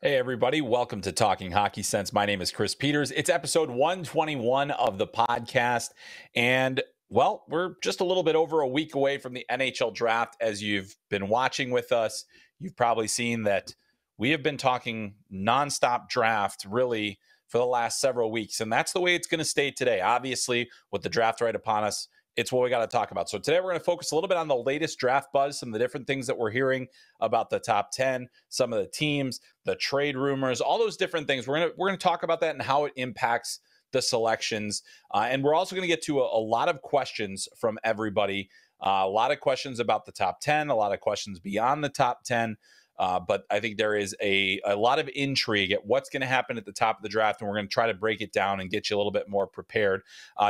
Hey, everybody. Welcome to Talking Hockey Sense. My name is Chris Peters. It's episode 121 of the podcast. And, well, we're just a little bit over a week away from the NHL Draft. As you've been watching with us, you've probably seen that we have been talking nonstop draft, really, for the last several weeks. And that's the way it's going to stay today. Obviously, with the draft right upon us, it's what we got to talk about. So today we're going to focus a little bit on the latest draft buzz, some of the different things that we're hearing about the top 10, some of the teams, the trade rumors, all those different things. We're going to talk about that and how it impacts the selections. And we're also going to get to a lot of questions from everybody, a lot of questions about the top 10, a lot of questions beyond the top 10. But I think there is a lot of intrigue at what's going to happen at the top of the draft, and we're going to try to break it down and get you a little bit more prepared.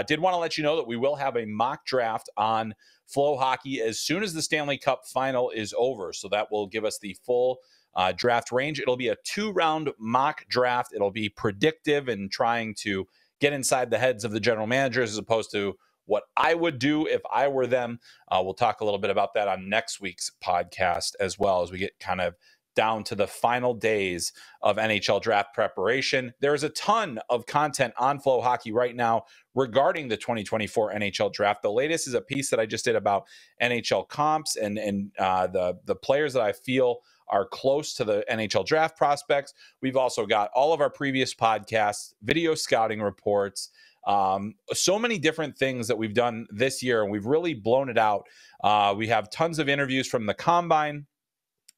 Did want to let you know that we will have a mock draft on FloHockey as soon as the Stanley Cup final is over. So that will give us the full draft range. It'll be a 2-round mock draft. It'll be predictive and trying to get inside the heads of the general managers as opposed to what I would do if I were them. We'll talk a little bit about that on next week's podcast as well as we get kind of down to the final days of NHL draft preparation. There's a ton of content on FloHockey right now regarding the 2024 NHL draft. The latest is a piece that I just did about NHL comps and the players that I feel are close to the NHL draft prospects. We've also got all of our previous podcasts, video scouting reports, so many different things that we've done this year, and we've really blown it out. We have tons of interviews from the Combine.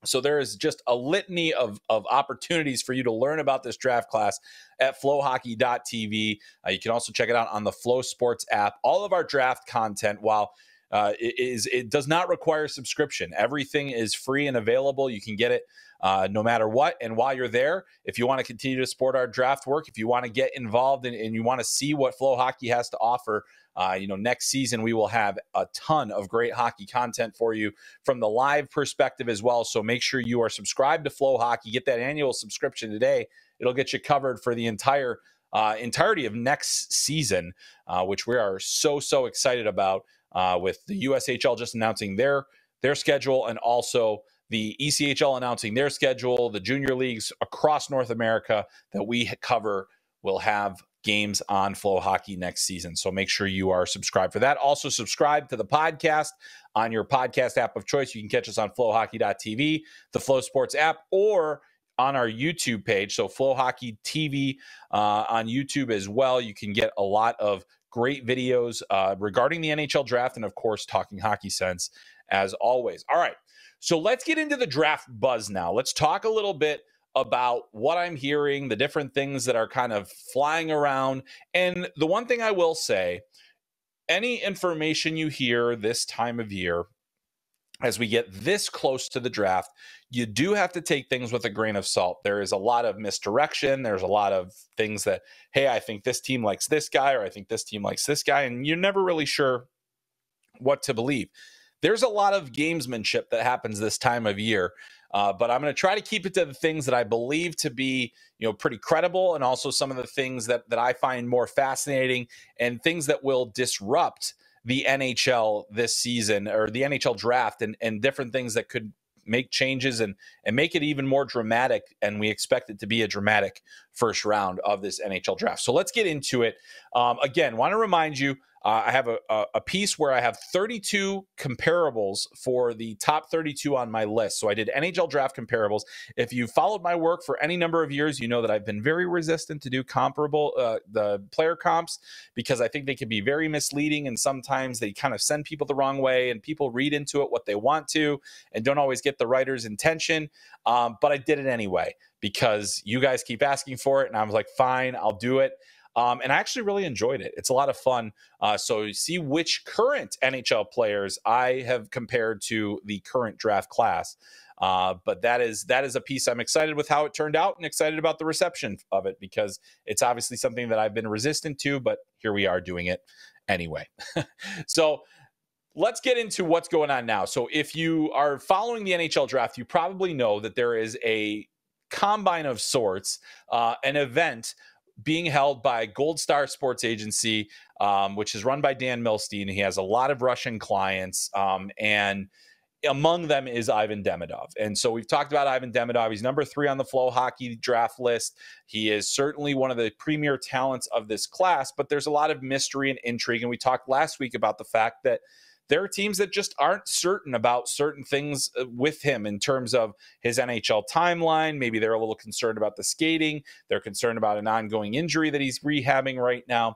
So there is just a litany of opportunities for you to learn about this draft class at FloHockey.tv. You can also check it out on the Flow Sports app. All of our draft content, while it does not require subscription. Everything is free and available. You can get it no matter what. And while you're there, if you want to continue to support our draft work, if you want to get involved and you want to see what FloHockey has to offer, next season we will have a ton of great hockey content for you from the live perspective as well. So make sure you are subscribed to FloHockey. Get that annual subscription today. It'll get you covered for the entirety of next season, which we are so excited about. With the USHL just announcing their schedule, and also the ECHL announcing their schedule, the junior leagues across North America that we cover will have games on FloHockey next season. So make sure you are subscribed for that. Also subscribe to the podcast on your podcast app of choice. You can catch us on FloHockey.tv, the Flow Sports app, or on our YouTube page. So FloHockey TV on YouTube as well. You can get a lot of great videos regarding the NHL draft and, of course, Talking Hockey Sense as always. All right, so let's get into the draft buzz now. Let's talk a little bit about what I'm hearing, the different things that are kind of flying around. And the one thing I will say, any information you hear this time of year, as we get this close to the draft, you do have to take things with a grain of salt. There is a lot of misdirection. There's a lot of things that, hey, I think this team likes this guy, or I think this team likes this guy, and you're never really sure what to believe. There's a lot of gamesmanship that happens this time of year, but I'm going to try to keep it to the things that I believe to be, pretty credible, and also some of the things that I find more fascinating and things that will disrupt the NHL this season, or the NHL draft, and different things that could make changes and make it even more dramatic. And we expect it to be a dramatic first round of this NHL draft. So let's get into it. Again, want to remind you, I have a piece where I have 32 comparables for the top 32 on my list. So I did NHL draft comparables. If you followed my work for any number of years, you know that I've been very resistant to do the player comps, because I think they can be very misleading, and sometimes they kind of send people the wrong way, and people read into it what they want to and don't always get the writer's intention. But I did it anyway because you guys keep asking for it, and I was like, fine, I'll do it. And I actually really enjoyed it. It's a lot of fun. So you see which current NHL players I have compared to the current draft class. But that is a piece I'm excited with how it turned out, and excited about the reception of it, because it's obviously something that I've been resistant to, but here we are doing it anyway. So let's get into what's going on now. So if you are following the NHL draft, you probably know that there is a combine of sorts, an event being held by Gold Star Sports Agency, which is run by Dan Milstein. He has a lot of Russian clients, and among them is Ivan Demidov. And so we've talked about Ivan Demidov. He's number 3 on the FloHockey draft list. He is certainly one of the premier talents of this class, but there's a lot of mystery and intrigue. And we talked last week about the fact that there are teams that just aren't certain about certain things with him in terms of his NHL timeline. Maybe they're a little concerned about the skating. They're concerned about an ongoing injury that he's rehabbing right now.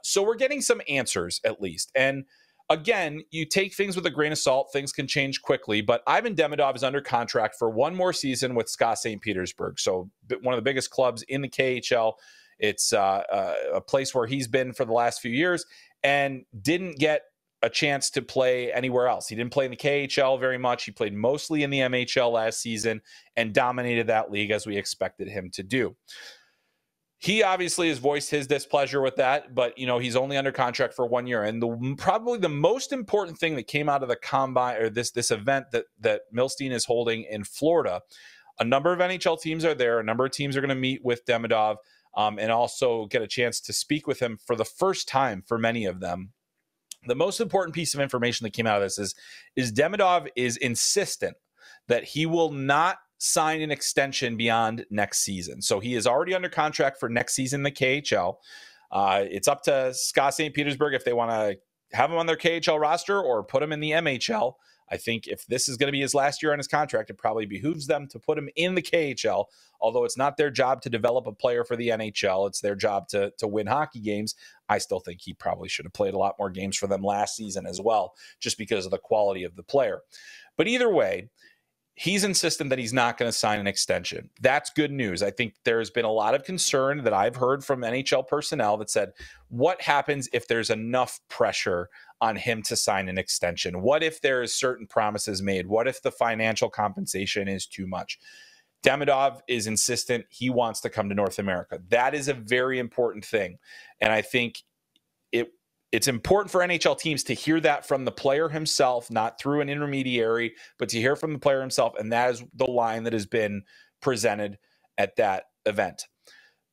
So we're getting some answers at least. And again, you take things with a grain of salt. Things can change quickly, but Ivan Demidov is under contract for one more season with SKA St. Petersburg. So one of the biggest clubs in the KHL. It's a place where he's been for the last few years and didn't get a chance to play anywhere else. He didn't play in the KHL very much. He played mostly in the MHL last season and dominated that league as we expected him to do. He obviously has voiced his displeasure with that, but he's only under contract for 1 year. And probably the most important thing that came out of the combine or this event that Milstein is holding in Florida, a number of NHL teams are there. A number of teams are going to meet with Demidov and also get a chance to speak with him for the first time for many of them. The most important piece of information that came out of this is Demidov is insistent that he will not sign an extension beyond next season. So he is already under contract for next season in the KHL. It's up to SKA St. Petersburg if they want to have him on their KHL roster or put him in the MHL. I think if this is going to be his last year on his contract, it probably behooves them to put him in the KHL, although it's not their job to develop a player for the NHL. It's their job to win hockey games. I still think he probably should have played a lot more games for them last season as well, just because of the quality of the player. But either way, he's insistent that he's not going to sign an extension. That's good news. I think there's been a lot of concern that I've heard from NHL personnel that said, what happens if there's enough pressure on him to sign an extension? What if there is certain promises made? What if the financial compensation is too much? Demidov is insistent he wants to come to North America. That is a very important thing. And I think it's important for NHL teams to hear that from the player himself, not through an intermediary, but to hear from the player himself. And that is the line that has been presented at that event.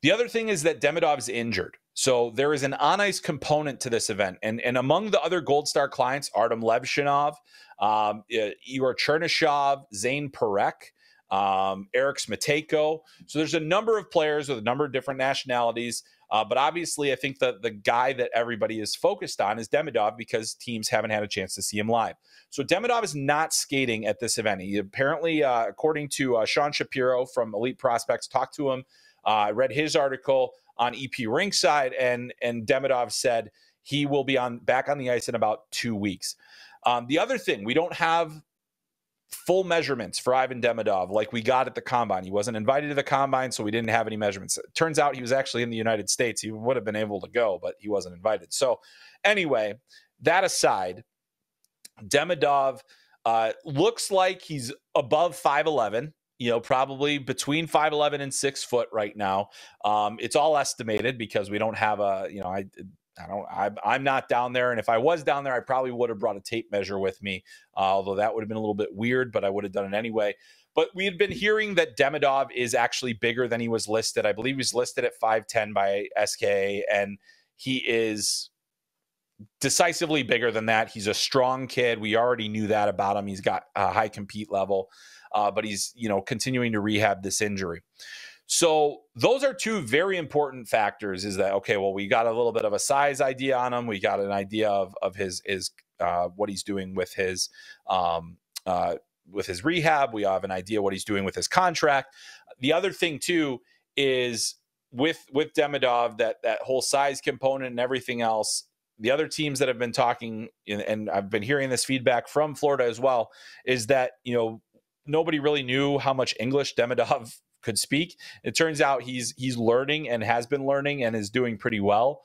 The other thing is that Demidov is injured. So there is an on-ice component to this event. And among the other Gold Star clients, Artyom Levshunov, Igor Chernyshov, Zane Parekh, Eric Smatejko. So there's a number of players with a number of different nationalities. But obviously, I think that the guy that everybody is focused on is Demidov because teams haven't had a chance to see him live. So Demidov is not skating at this event. He apparently, according to Sean Shapiro from Elite Prospects, talked to him. I read his article on EP Rinkside, and Demidov said he will be back on the ice in about 2 weeks. The other thing, we don't have full measurements for Ivan Demidov like we got at the Combine. He wasn't invited to the Combine, so we didn't have any measurements. It turns out he was actually in the United States. He would have been able to go, but he wasn't invited. So anyway, that aside, Demidov looks like he's above 5'11", probably between 5'11" and 6 foot right now. It's all estimated because we don't have I'm not down there. And if I was down there, I probably would have brought a tape measure with me, although that would have been a little bit weird, but I would have done it anyway. But we had been hearing that Demidov is actually bigger than he was listed. I believe he's listed at 5'10" by SKA, and he is decisively bigger than that. He's a strong kid. We already knew that about him. He's got a high compete level, but he's, continuing to rehab this injury. So those are two very important factors. Is that, okay, well, we got a little bit of a size idea on him. We got an idea of his what he's doing with his rehab. We have an idea what he's doing with his contract. The other thing too is with Demidov, that whole size component and everything else. The other teams that have been talking, and I've been hearing this feedback from Florida as well, is that nobody really knew how much English Demidov could speak. It turns out he's learning and has been learning and is doing pretty well.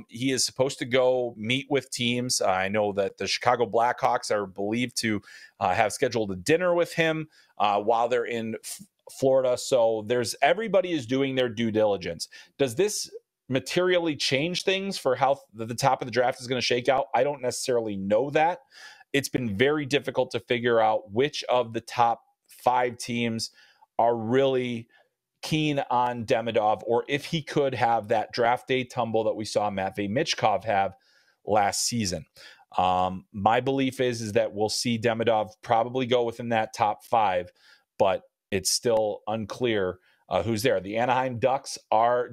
He is supposed to go meet with teams. I know that the Chicago Blackhawks are believed to have scheduled a dinner with him while they're in Florida. So everybody is doing their due diligence. Does this materially change things for how the top of the draft is going to shake out? I don't necessarily know that. It's been very difficult to figure out which of the top 5 teams are really keen on Demidov, or if he could have that draft day tumble that we saw Matvei Michkov have last season. My belief is that we'll see Demidov probably go within that top 5, but it's still unclear who's there. The Anaheim Ducks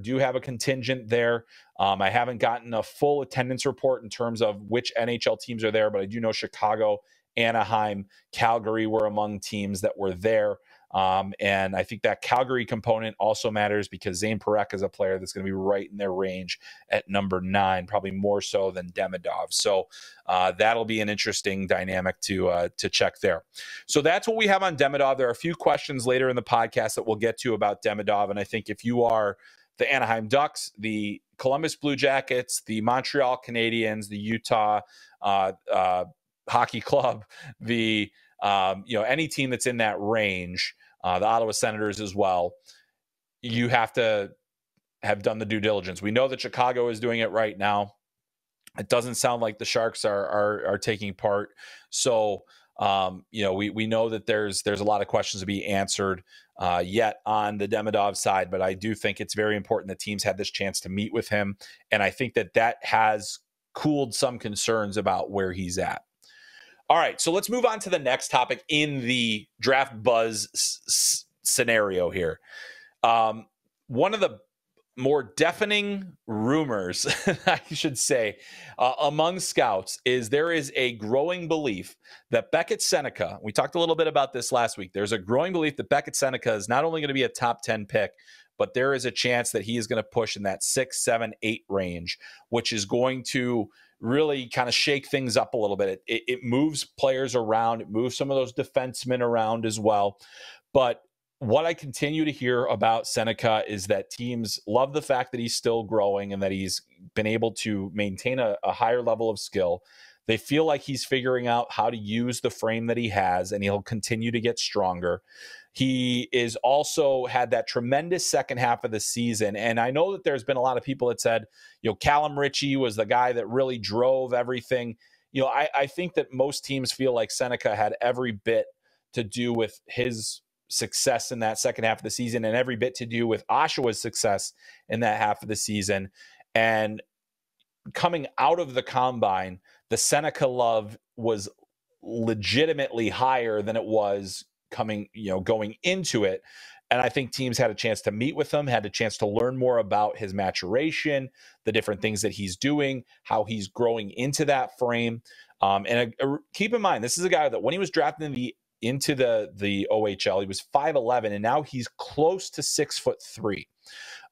do have a contingent there. I haven't gotten a full attendance report in terms of which NHL teams are there, but I do know Chicago, Anaheim, Calgary were among teams that were there. And I think that Calgary component also matters because Zane Parekh is a player that's going to be right in their range at number 9, probably more so than Demidov. So that'll be an interesting dynamic to check there. So that's what we have on Demidov. There are a few questions later in the podcast that we'll get to about Demidov. And I think if you are the Anaheim Ducks, the Columbus Blue Jackets, the Montreal Canadiens, the Utah Hockey Club, the any team that's in that range, the Ottawa Senators as well, you have to have done the due diligence. We know that Chicago is doing it right now. It doesn't sound like the Sharks are taking part. So, we know that there's a lot of questions to be answered yet on the Demidov side, but I do think it's very important that teams had this chance to meet with him. And I think that has cooled some concerns about where he's at. All right, so let's move on to the next topic in the draft buzz scenario here. One of the more deafening rumors, I should say, among scouts is there is a growing belief that Beckett Sennecke, we talked a little bit about this last week, there's a growing belief that Beckett Sennecke is not only going to be a top 10 pick, but there is a chance that he is going to push in that 6, 7, 8 range, which is going to really kind of shake things up a little bit. It moves players around. It moves some of those defensemen around as well. But what I continue to hear about Sennecke is that teams love the fact that he's still growing and that he's been able to maintain a higher level of skill. They feel like he's figuring out how to use the frame that he has, and he'll continue to get stronger. He is also had that tremendous second half of the season. And I know that there's been a lot of people that said, Callum Ritchie was the guy that really drove everything. I think that most teams feel like Sennecke had every bit to do with his success in that second half of the season and every bit to do with Oshawa's success in that half of the season. And coming out of the combine, the Sennecke love was legitimately higher than it was going into it. And I think teams had a chance to meet with him, had a chance to learn more about his maturation, the different things that he's doing, how he's growing into that frame. And keep in mind, this is a guy that when he was drafted into the OHL, he was 5'11", and now he's close to 6'3".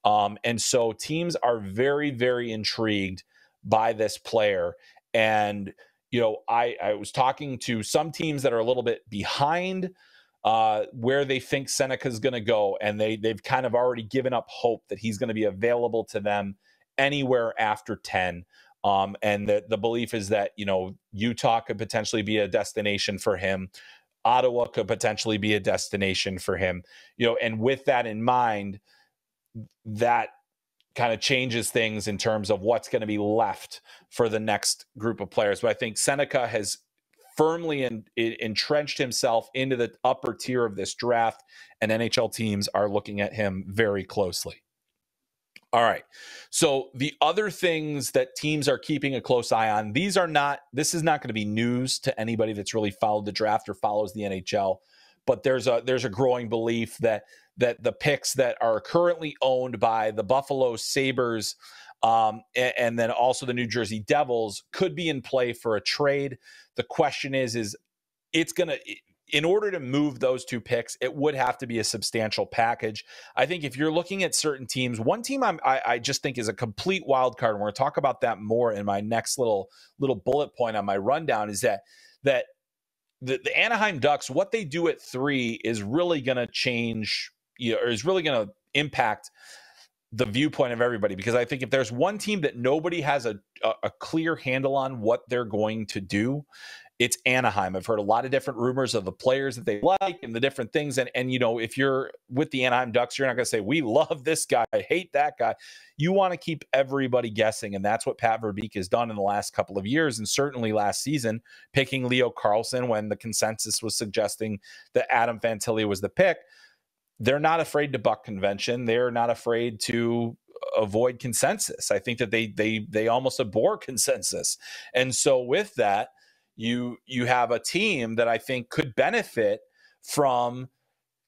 And so teams are very, very intrigued by this player. And, I was talking to some teams that are a little bit behind where they think Sennecke is going to go. And they've kind of already given up hope that he's going to be available to them anywhere after 10. And the belief is that, Utah could potentially be a destination for him. Ottawa could potentially be a destination for him. And with that in mind, that kind of changes things in terms of what's going to be left for the next group of players. But I think Sennecke has firmly entrenched himself into the upper tier of this draft, and NHL teams are looking at him very closely. All right. So the other things that teams are keeping a close eye on, this is not going to be news to anybody that's really followed the draft or follows the NHL, but there's a growing belief that the picks that are currently owned by the Buffalo Sabres and then also the New Jersey Devils could be in play for a trade. The question is it's going to, in order to move those two picks, it would have to be a substantial package. I think if you're looking at certain teams, one team I just think is a complete wild card, and we're going to talk about that more in my next little bullet point on my rundown, is that the Anaheim Ducks, what they do at 3 is really going to change, or is really going to impact the viewpoint of everybody. Because I think if there's one team that nobody has a clear handle on what they're going to do, it's Anaheim. I've heard a lot of different rumors of the players that they like and the different things. And if you're with the Anaheim Ducks, you're not going to say, we love this guy, I hate that guy. You want to keep everybody guessing. And that's what Pat Verbeek has done in the last couple of years. And certainly last season, picking Leo Carlsson when the consensus was suggesting that Adam Fantilli was the pick. they're not afraid to buck convention. They're not afraid to avoid consensus. I think that they almost abhor consensus. And so with that, you have a team that I think could benefit from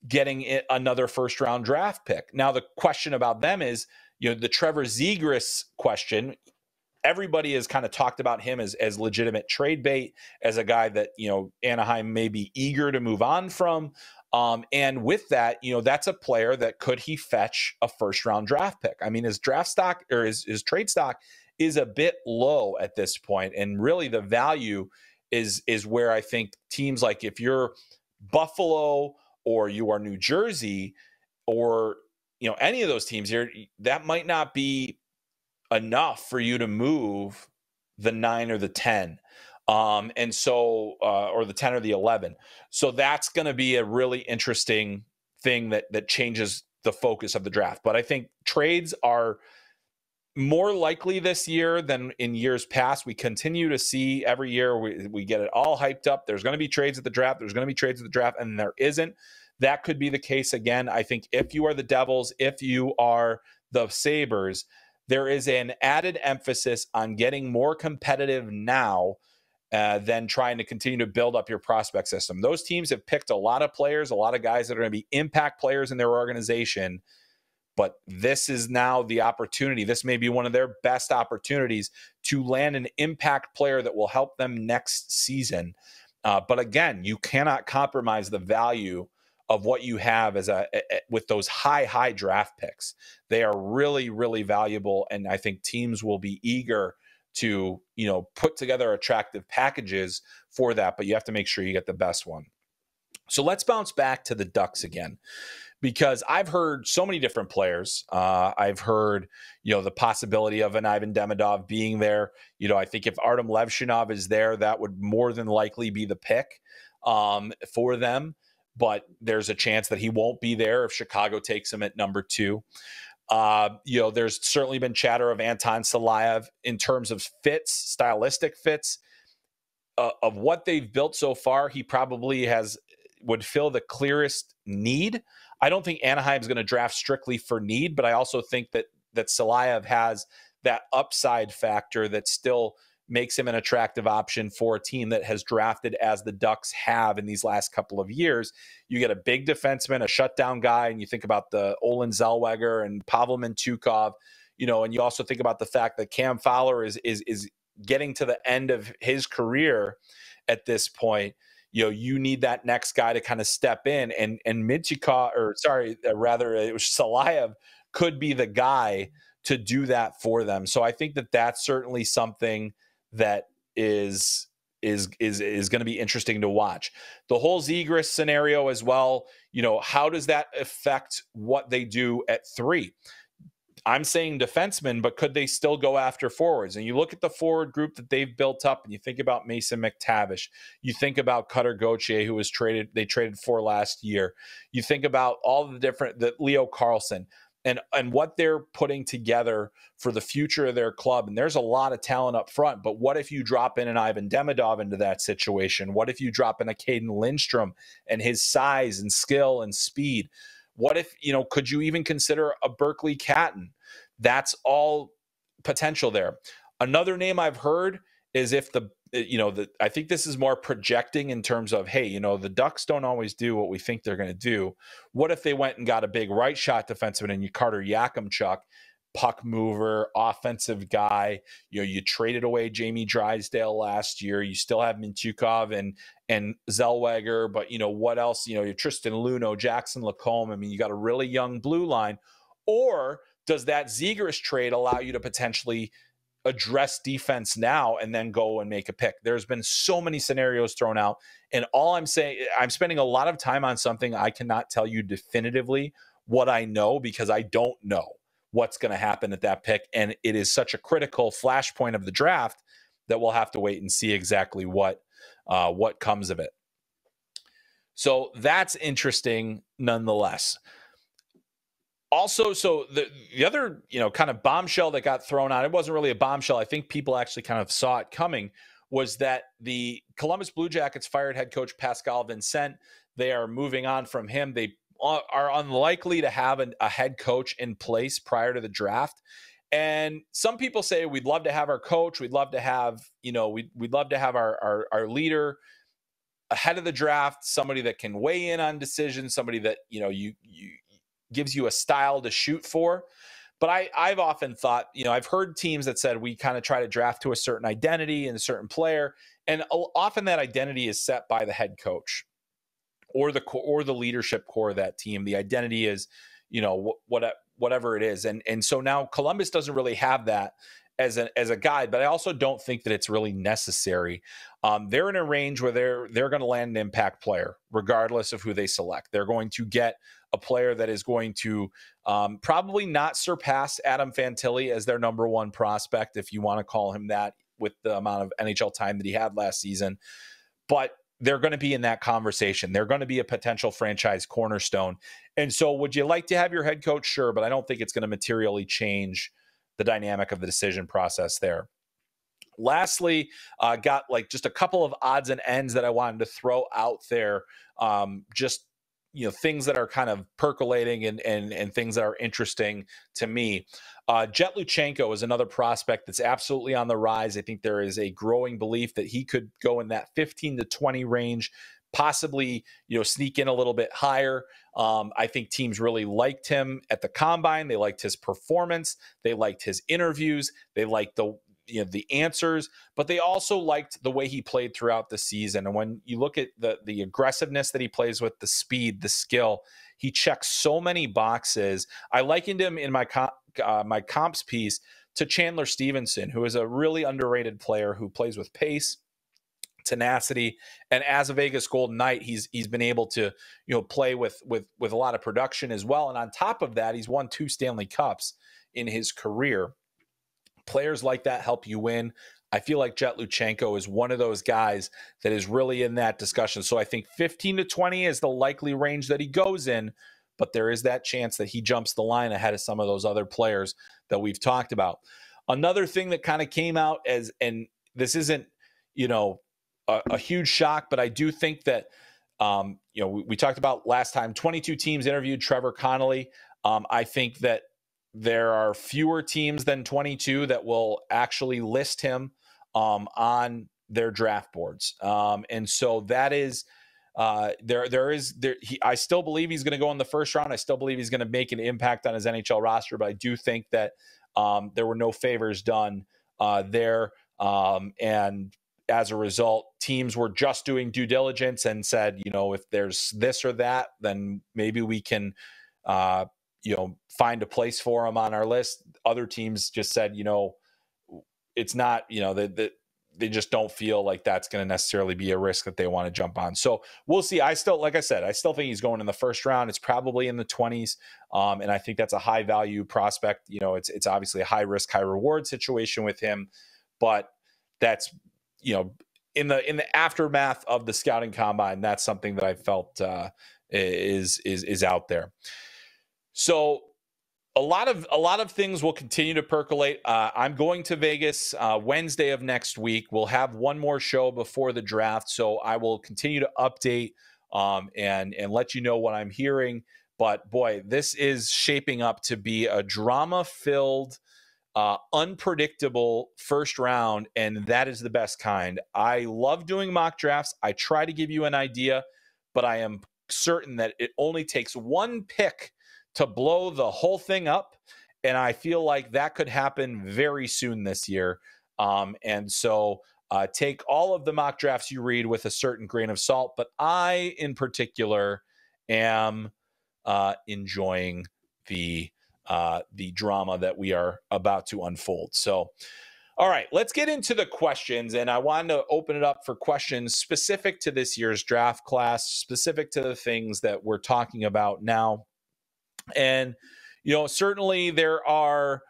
getting another first round draft pick. Now, the question about them is, the Trevor Zegras question. Everybody has kind of talked about him as legitimate trade bait, as a guy that, Anaheim may be eager to move on from. And with that, that's a player that could he fetch a first round draft pick. I mean, his draft stock or his trade stock is a bit low at this point. And really the value is where I think teams like, if you're Buffalo or you are New Jersey or, any of those teams here, that might not be enough for you to move the 9 or the 10. And so, or the 10 or the 11. So that's going to be a really interesting thing that changes the focus of the draft. But I think trades are more likely this year than in years past. We continue to see every year, we get it all hyped up. There's going to be trades at the draft. There's going to be trades at the draft, and there isn't. That could be the case again. I think if you are the Devils, if you are the Sabres, there is an added emphasis on getting more competitive now than trying to continue to build up your prospect system. Those teams have picked a lot of players, a lot of guys that are going to be impact players in their organization. But this is now the opportunity. This may be one of their best opportunities to land an impact player that will help them next season. But again, you cannot compromise the value of what you have with those high draft picks. They are really, really valuable. And I think teams will be eager to, put together attractive packages for that, but you have to make sure you get the best one. So let's bounce back to the Ducks again, because I've heard so many different players. I've heard, the possibility of an Ivan Demidov being there. I think if Artyom Levshunov is there, that would more than likely be the pick for them. But there's a chance that he won't be there if Chicago takes him at number 2. There's certainly been chatter of Anton Salayev in terms of fits, stylistic fits of what they've built so far. He probably would fill the clearest need. I don't think Anaheim's going to draft strictly for need, but I also think that Salayev has that upside factor that still makes him an attractive option for a team that has drafted as the Ducks have in these last couple of years. You get a big defenseman, a shutdown guy, and you think about the Olin Zellweger and Pavel Mintyukov, and you also think about the fact that Cam Fowler is getting to the end of his career at this point. You need that next guy to kind of step in, and Mintyukov, it was Salayev, could be the guy to do that for them. So I think that that's certainly something that is going to be interesting to watch. The whole Zegras scenario as well, how does that affect what they do at 3? I'm saying defensemen, but could they still go after forwards? And you look at the forward group that they've built up, and you think about Mason McTavish. You think about Cutter Gauthier, who was they traded for last year. You think about all the Leo Carlson and what they're putting together for the future of their club. And there's a lot of talent up front, but what if you drop in an Ivan Demidov into that situation? What if you drop in a Caden Lindstrom and his size and skill and speed? What if, could you even consider a Berkeley Catton? That's all potential there. Another name I've heard is if I think this is more projecting in terms of, hey, the Ducks don't always do what we think they're going to do. What if they went and got a big right shot defenseman and Carter Yakimchuk, puck mover, offensive guy? You traded away Jamie Drysdale last year. You still have Mintyukov and Zellweger, but what else? You're Tristan Luneau, Jackson Lacombe. I mean, you got a really young blue line. Or does that Zegras trade allow you to potentially address defense now and then go and make a pick? There's been so many scenarios thrown out, and all I'm saying, I'm spending a lot of time on something I cannot tell you definitively what I know, because I don't know what's going to happen at that pick, and it is such a critical flashpoint of the draft that we'll have to wait and see exactly what comes of it. So that's interesting nonetheless. Also, so the other, kind of bombshell that got thrown out, it wasn't really a bombshell. I think people actually kind of saw it coming, was that the Columbus Blue Jackets fired head coach Pascal Vincent. They are moving on from him. They are unlikely to have a head coach in place prior to the draft. And some people say we'd love to have our coach, we'd love to have, we'd love to have our leader ahead of the draft, somebody that can weigh in on decisions, somebody that, you gives you a style to shoot for. But I've often thought, I've heard teams that said we kind of try to draft to a certain identity and a certain player. And often that identity is set by the head coach or the leadership core of that team. The identity is, whatever it is. And so now Columbus doesn't really have that as a guide, but I also don't think that it's really necessary. They're in a range where they're going to land an impact player, regardless of who they select. They're going to get a player that is going to probably not surpass Adam Fantilli as their number one prospect, if you want to call him that, with the amount of NHL time that he had last season. But they're going to be in that conversation. They're going to be a potential franchise cornerstone. And so would you like to have your head coach? Sure, but I don't think it's going to materially change the dynamic of the decision process there. Lastly, got like just a couple of odds and ends that I wanted to throw out there. Just, things that are kind of percolating and things that are interesting to me. Jet Luchenko is another prospect that's absolutely on the rise. I think there is a growing belief that he could go in that 15 to 20 range, possibly, sneak in a little bit higher. I think teams really liked him at the combine. They liked his performance. They liked his interviews. They liked the answers, but they also liked the way he played throughout the season. And when you look at the aggressiveness that he plays with, the speed, the skill, he checks so many boxes. I likened him in my comps piece to Chandler Stevenson, who is a really underrated player who plays with pace, tenacity, and as a Vegas Golden Knight, he's been able to play with a lot of production as well. And on top of that, he's won 2 Stanley Cups in his career. Players like that help you win. I feel like Jet Luchenko is one of those guys that is really in that discussion. So I think 15 to 20 is the likely range that he goes in, but there is that chance that he jumps the line ahead of some of those other players that we've talked about. Another thing that kind of came out and this isn't, a huge shock, but I do think that, we talked about last time, 22 teams interviewed Trevor Connolly. I think that there are fewer teams than 22 that will actually list him on their draft boards. And so that is I still believe he's going to go in the first round. I still believe he's going to make an impact on his NHL roster, but I do think that there were no favors done there. And as a result, teams were just doing due diligence and said, if there's this or that, then maybe we can, find a place for them on our list. Other teams just said, it's not, they just don't feel like that's going to necessarily be a risk that they want to jump on. So we'll see. Like I said, I still think he's going in the first round. It's probably in the 20s. And I think that's a high value prospect. It's obviously a high risk, high reward situation with him, but that's, in the aftermath of the scouting combine, that's something that I felt is out there. So a lot of things will continue to percolate. I'm going to Vegas Wednesday of next week. We'll have one more show before the draft, so I will continue to update and let you know what I'm hearing. But boy, this is shaping up to be a drama-filled, unpredictable first round, and that is the best kind. I love doing mock drafts. I try to give you an idea, but I am certain that it only takes one pick to blow the whole thing up. And I feel like that could happen very soon this year. And so take all of the mock drafts you read with a certain grain of salt. But I, in particular, am enjoying the drama that we are about to unfold. So, all right, let's get into the questions. And I wanted to open it up for questions specific to this year's draft class, specific to the things that we're talking about now. And, certainly there are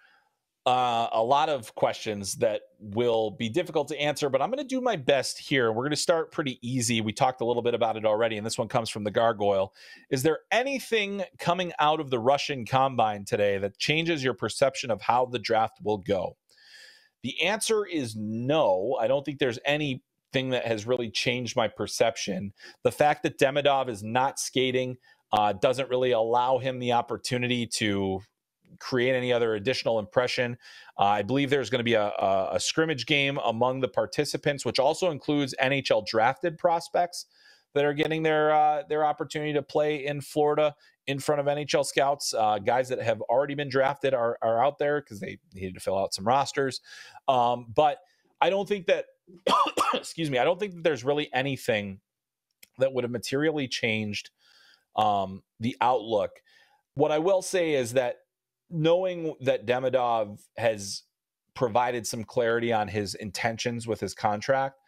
a lot of questions that will be difficult to answer, but I'm going to do my best here. We're going to start pretty easy. We talked a little bit about it already, and this one comes from the Gargoyle. Is there anything coming out of the Russian Combine today that changes your perception of how the draft will go? The answer is no. I don't think there's anything that has really changed my perception. The fact that Demidov is not skating doesn't really allow him the opportunity to create any other additional impression. I believe there's going to be a scrimmage game among the participants, which also includes NHL drafted prospects that are getting their opportunity to play in Florida in front of NHL scouts. Guys that have already been drafted are out there because they needed to fill out some rosters. But I don't think that, excuse me, I don't think that there's really anything that would have materially changed the outlook. What I will say is that knowing that Demidov has provided some clarity on his intentions with his contract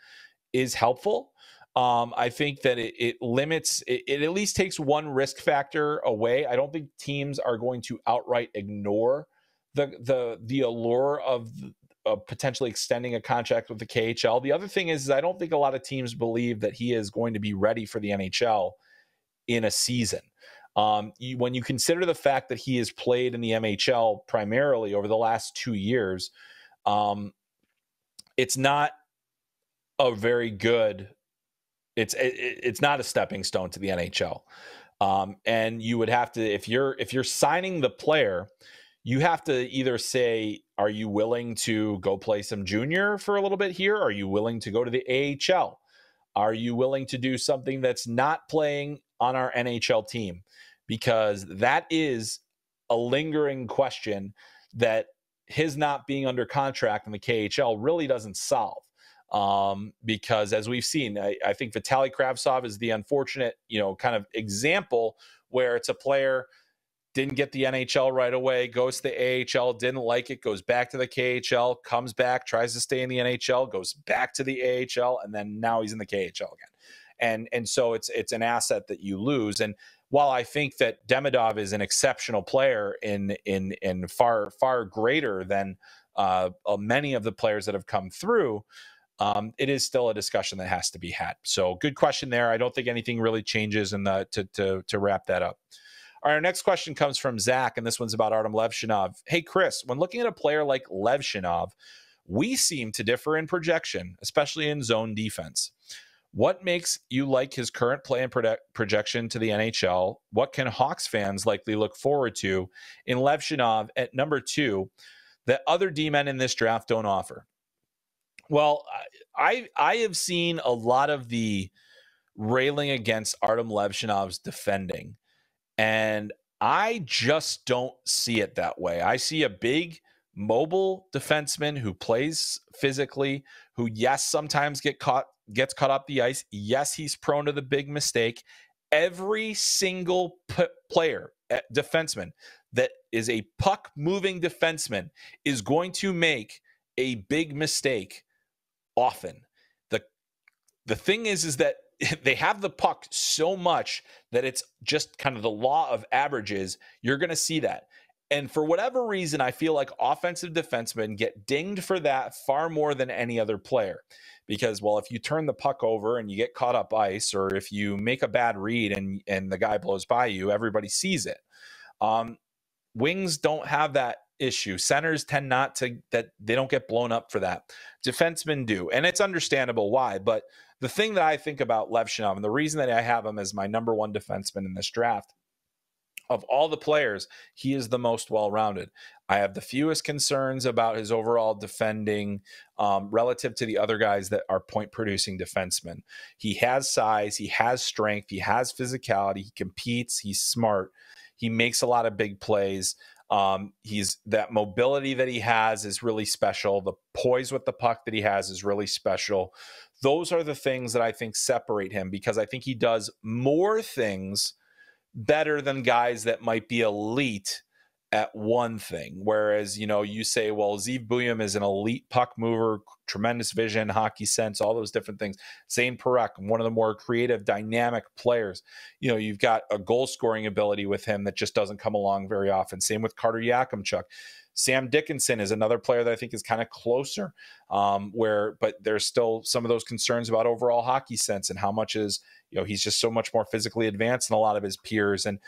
is helpful. I think that it limits, it at least takes one risk factor away. I don't think teams are going to outright ignore the allure of potentially extending a contract with the KHL. The other thing is I don't think a lot of teams believe that he is going to be ready for the NHL in a season. When you consider the fact that he has played in the MHL primarily over the last 2 years, it's not a very good. It's not a stepping stone to the NHL. And you would have to, if you're signing the player, you have to either say, are you willing to go play some junior for a little bit here? Are you willing to go to the AHL? Are you willing to do something that's not playing on our NHL team? Because that is a lingering question that his not being under contract in the KHL really doesn't solve. Because as we've seen, I think Vitaly Kravtsov is the unfortunate, kind of example where it's a player didn't get the NHL right away, goes to the AHL, didn't like it, goes back to the KHL, comes back, tries to stay in the NHL, goes back to the AHL, and then now he's in the KHL again. And so it's an asset that you lose. And while I think that Demidov is an exceptional player in far greater than many of the players that have come through, it is still a discussion that has to be had. So good question there. I don't think anything really changes to wrap that up. All right, our next question comes from Zach, and this one's about Artyom Levshunov. Hey, Chris, when looking at a player like Levshunov, we seem to differ in projection, especially in zone defense. What makes you like his current play and projection to the NHL? What can Hawks fans likely look forward to in Levshunov at number 2 that other D-men in this draft don't offer? Well, I have seen a lot of the railing against Artyom Levshunov's defending, and I just don't see it that way. I see a big, mobile defenseman who plays physically, who, yes, sometimes gets caught up the ice. Yes, he's prone to the big mistake. Every single player, defenseman, that is a puck-moving defenseman is going to make a big mistake often. The thing is that they have the puck so much that it's just kind of the law of averages. You're going to see that. And for whatever reason, I feel like offensive defensemen get dinged for that far more than any other player. Because, well, if you turn the puck over and you get caught up ice, or if you make a bad read and the guy blows by you, everybody sees it. Wings don't have that issue. Centers tend not to, that they don't get blown up for that. Defensemen do. And it's understandable why. But the thing that I think about Levshunov, and the reason that I have him as my number 1 defenseman in this draft, of all the players, he is the most well-rounded. I have the fewest concerns about his overall defending relative to the other guys that are point-producing defensemen. He has size, he has strength, he has physicality, he competes, he's smart, he makes a lot of big plays. That mobility that he has is really special. The poise with the puck that he has is really special. Those are the things that I think separate him, because I think he does more things better than guys that might be elite at one thing. Whereas, you say, well, Zeev Buium is an elite puck mover, tremendous vision, hockey sense, all those different things. Zane Parekh, one of the more creative, dynamic players. You've got a goal scoring ability with him that just doesn't come along very often. Same with Carter Yakimchuk. Sam Dickinson is another player that I think is kind of closer, but there's still some of those concerns about overall hockey sense and how much is, he's just so much more physically advanced than a lot of his peers. And,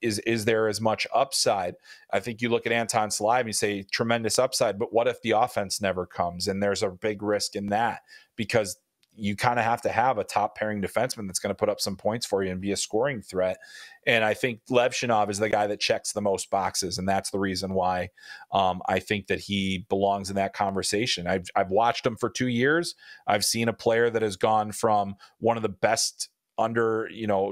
is there as much upside? I think you look at Anton Slime and you say tremendous upside, but what if the offense never comes? And there's a big risk in that, because you kind of have to have a top pairing defenseman that's going to put up some points for you and be a scoring threat. And I think Levshunov is the guy that checks the most boxes. And that's the reason why I think that he belongs in that conversation. I've watched him for 2 years. I've seen a player that has gone from one of the best under,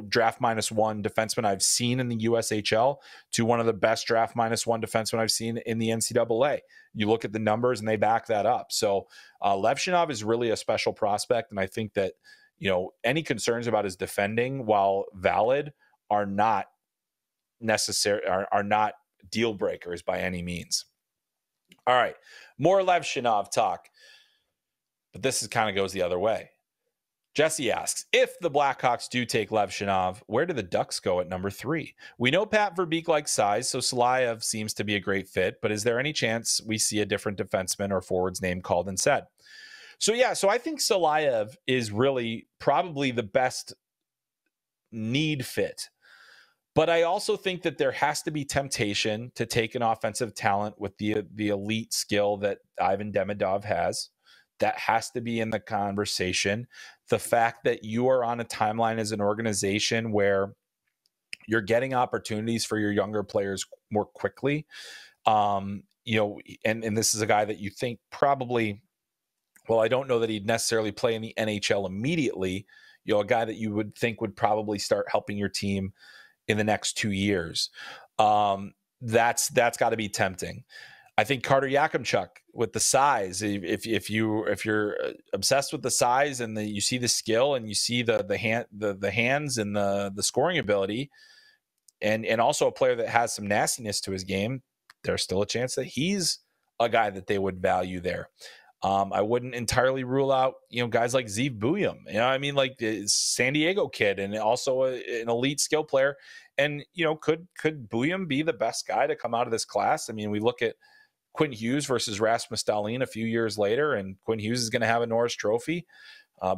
draft -1 defenseman I've seen in the USHL to one of the best draft -1 defenseman I've seen in the NCAA. You look at the numbers and they back that up. So Levshunov is really a special prospect. And I think that, any concerns about his defending, while valid, are not necessary, are not deal breakers by any means. All right. More Levshunov talk, but this kind of goes the other way. Jesse asks, if the Blackhawks do take Levshunov, where do the Ducks go at number 3? We know Pat Verbeek likes size, so Salayev seems to be a great fit, but is there any chance we see a different defenseman or forward's name called instead? So I think Salayev is really probably the best need fit. But I also think that there has to be temptation to take an offensive talent with the elite skill that Ivan Demidov has. That has to be in the conversation. The fact that you are on a timeline as an organization where you're getting opportunities for your younger players more quickly, and this is a guy that you think probably, well, I don't know that he'd necessarily play in the NHL immediately. A guy that you would think would probably start helping your team in the next 2 years. That's got to be tempting. I think Carter Yakimchuk with the size. If you're obsessed with the size and you see the skill and you see the hands and the scoring ability, and also a player that has some nastiness to his game, there's still a chance that he's a guy that they would value there. I wouldn't entirely rule out guys like Zeev Buium. Like the San Diego kid, and also an elite skill player. And could Buium be the best guy to come out of this class? We look at Quinn Hughes versus Rasmus Dahlin a few years later, and Quinn Hughes is going to have a Norris Trophy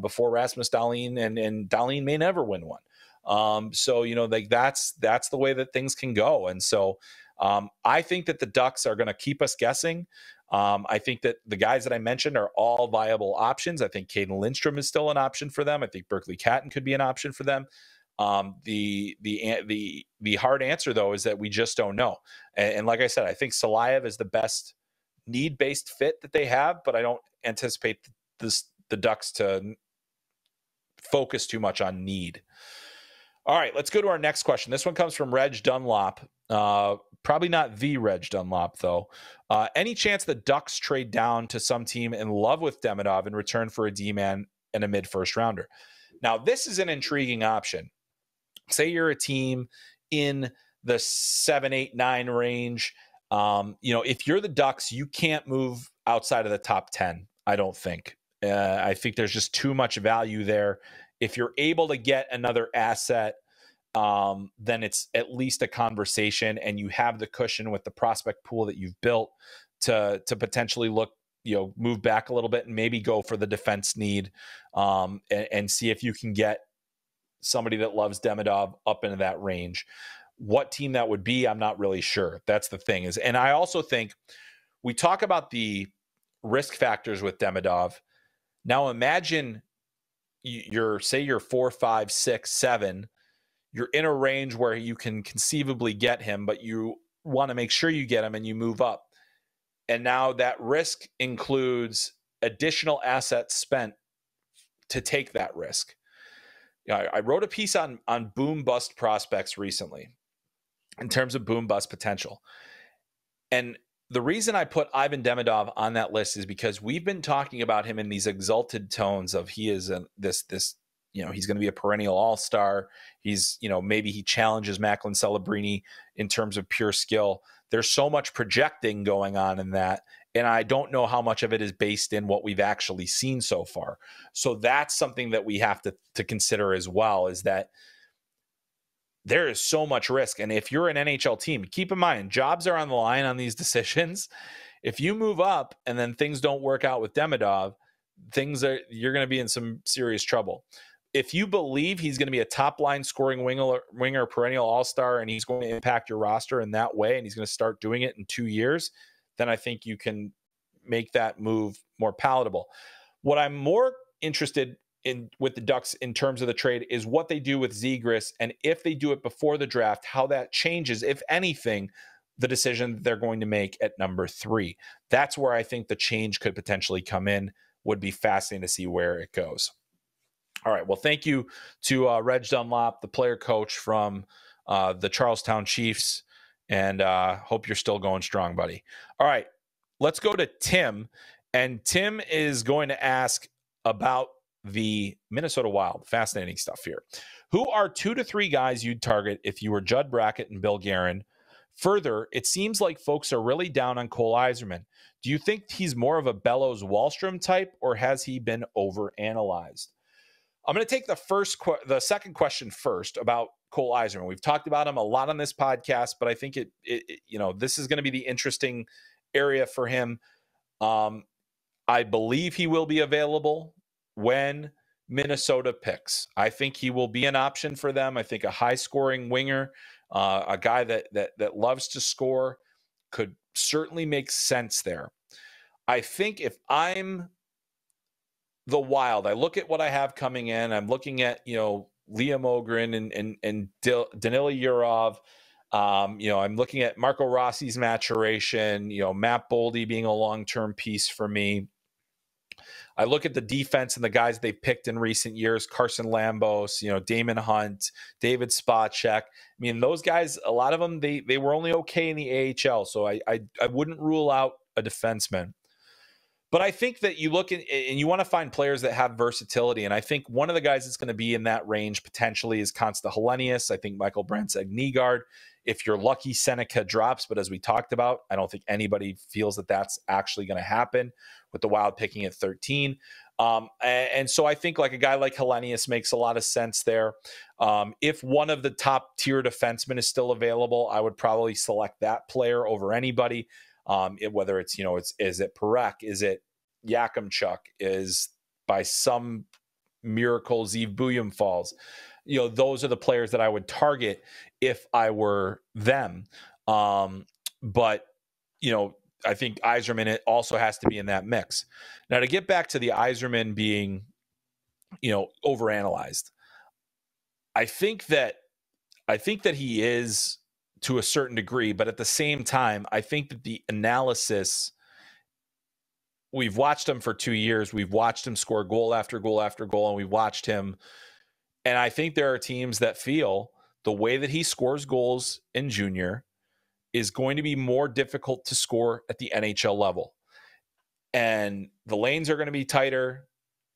before Rasmus Dahlin, and Dahlin may never win one. That's the way that things can go. And so I think that the Ducks are going to keep us guessing. I think that the guys that I mentioned are all viable options. I think Caden Lindstrom is still an option for them. I think Berkeley Catton could be an option for them. The hard answer, though, is that we just don't know. And like I said, I think Salayev is the best need-based fit that they have, but I don't anticipate the Ducks to focus too much on need. All right, let's go to our next question. This one comes from Reg Dunlop. Probably not the Reg Dunlop, though. Any chance the Ducks trade down to some team in love with Demidov in return for a D-man and a mid-first rounder? Now, this is an intriguing option. Say you're a team in the 7, 8, 9 range. If you're the Ducks, you can't move outside of the top 10, I don't think. I think there's just too much value there. If you're able to get another asset, then it's at least a conversation, and you have the cushion with the prospect pool that you've built to potentially look, move back a little bit and maybe go for the defense need, and see if you can get somebody that loves Demidov up into that range. What team that would be, I'm not really sure. That's the thing is, and I also think we talk about the risk factors with Demidov. Now imagine you're 4, 5, 6, 7. You're in a range where you can conceivably get him, but you want to make sure you get him and you move up. And now that risk includes additional assets spent to take that risk. I wrote a piece on boom bust prospects recently in terms of boom bust potential. And the reason I put Ivan Demidov on that list is because we've been talking about him in these exalted tones of he is this he's going to be a perennial all-star. He's, maybe he challenges Macklin Celebrini in terms of pure skill. There's so much projecting going on in that. And I don't know how much of it is based in what we've actually seen so far. So that's something that we have to consider as well, is that there is so much risk. And if you're an NHL team, keep in mind, jobs are on the line on these decisions. If you move up and then things don't work out with Demidov, you're going to be in some serious trouble. If you believe he's going to be a top line scoring winger, perennial all-star, and he's going to impact your roster in that way, and he's going to start doing it in 2 years, then I think you can make that move more palatable. What I'm more interested in with the Ducks in terms of the trade is what they do with Zegras, and if they do it before the draft, how that changes, if anything, the decision they're going to make at number 3. That's where I think the change could potentially come in. Would be fascinating to see where it goes. All right. Well, thank you to Reg Dunlop, the player coach from the Charlestown Chiefs, and hope you're still going strong, buddy. All right. Let's go to Tim, and Tim is going to ask about the Minnesota Wild. Fascinating stuff here. Who are 2 to 3 guys you'd target if you were Judd Brackett and Bill Guerin? Further, it seems like folks are really down on Cole Yzerman. Do you think he's more of a Bellows-Wahlstrom type, or has he been overanalyzed? I'm going to take the second question first about Cole Yzerman. We've talked about him a lot on this podcast, but I think this is going to be the interesting area for him. I believe he will be available when Minnesota picks. I think he will be an option for them. I think a high-scoring winger, a guy that loves to score, could certainly make sense there. I think if I'm the Wild, I look at what I have coming in. I'm looking at, Liam Ogren and Danila Yurov. I'm looking at Marco Rossi's maturation, Matt Boldy being a long-term piece for me. I look at the defense and the guys they picked in recent years, Carson Lambos, Damon Hunt, David Spacek. I mean, those guys, a lot of them, they were only okay in the AHL. So I wouldn't rule out a defenseman. But I think that you look at, and you want to find players that have versatility. And I think one of the guys that's going to be in that range potentially is Konsta Helenius. I think Michael Brandt-Nygaard. If you're lucky, Sennecke drops. But as we talked about, I don't think anybody feels that that's actually going to happen with the Wild picking at 13. And so I think like a guy like Helenius makes a lot of sense there. If one of the top tier defensemen is still available, I would probably select that player over anybody. Whether it's, is it Parekh? Is it Yakimchuk? Is by some miracle Zeev Buyum falls? Those are the players that I would target if I were them. But I think Yzerman, it also has to be in that mix. Now, to get back to the Yzerman being, overanalyzed, I think that he is to a certain degree, but at the same time, I think that the analysis, we've watched him for 2 years. We've watched him score goal after goal after goal, and we've watched him. And I think there are teams that feel the way that he scores goals in junior is going to be more difficult to score at the NHL level. And the lanes are going to be tighter.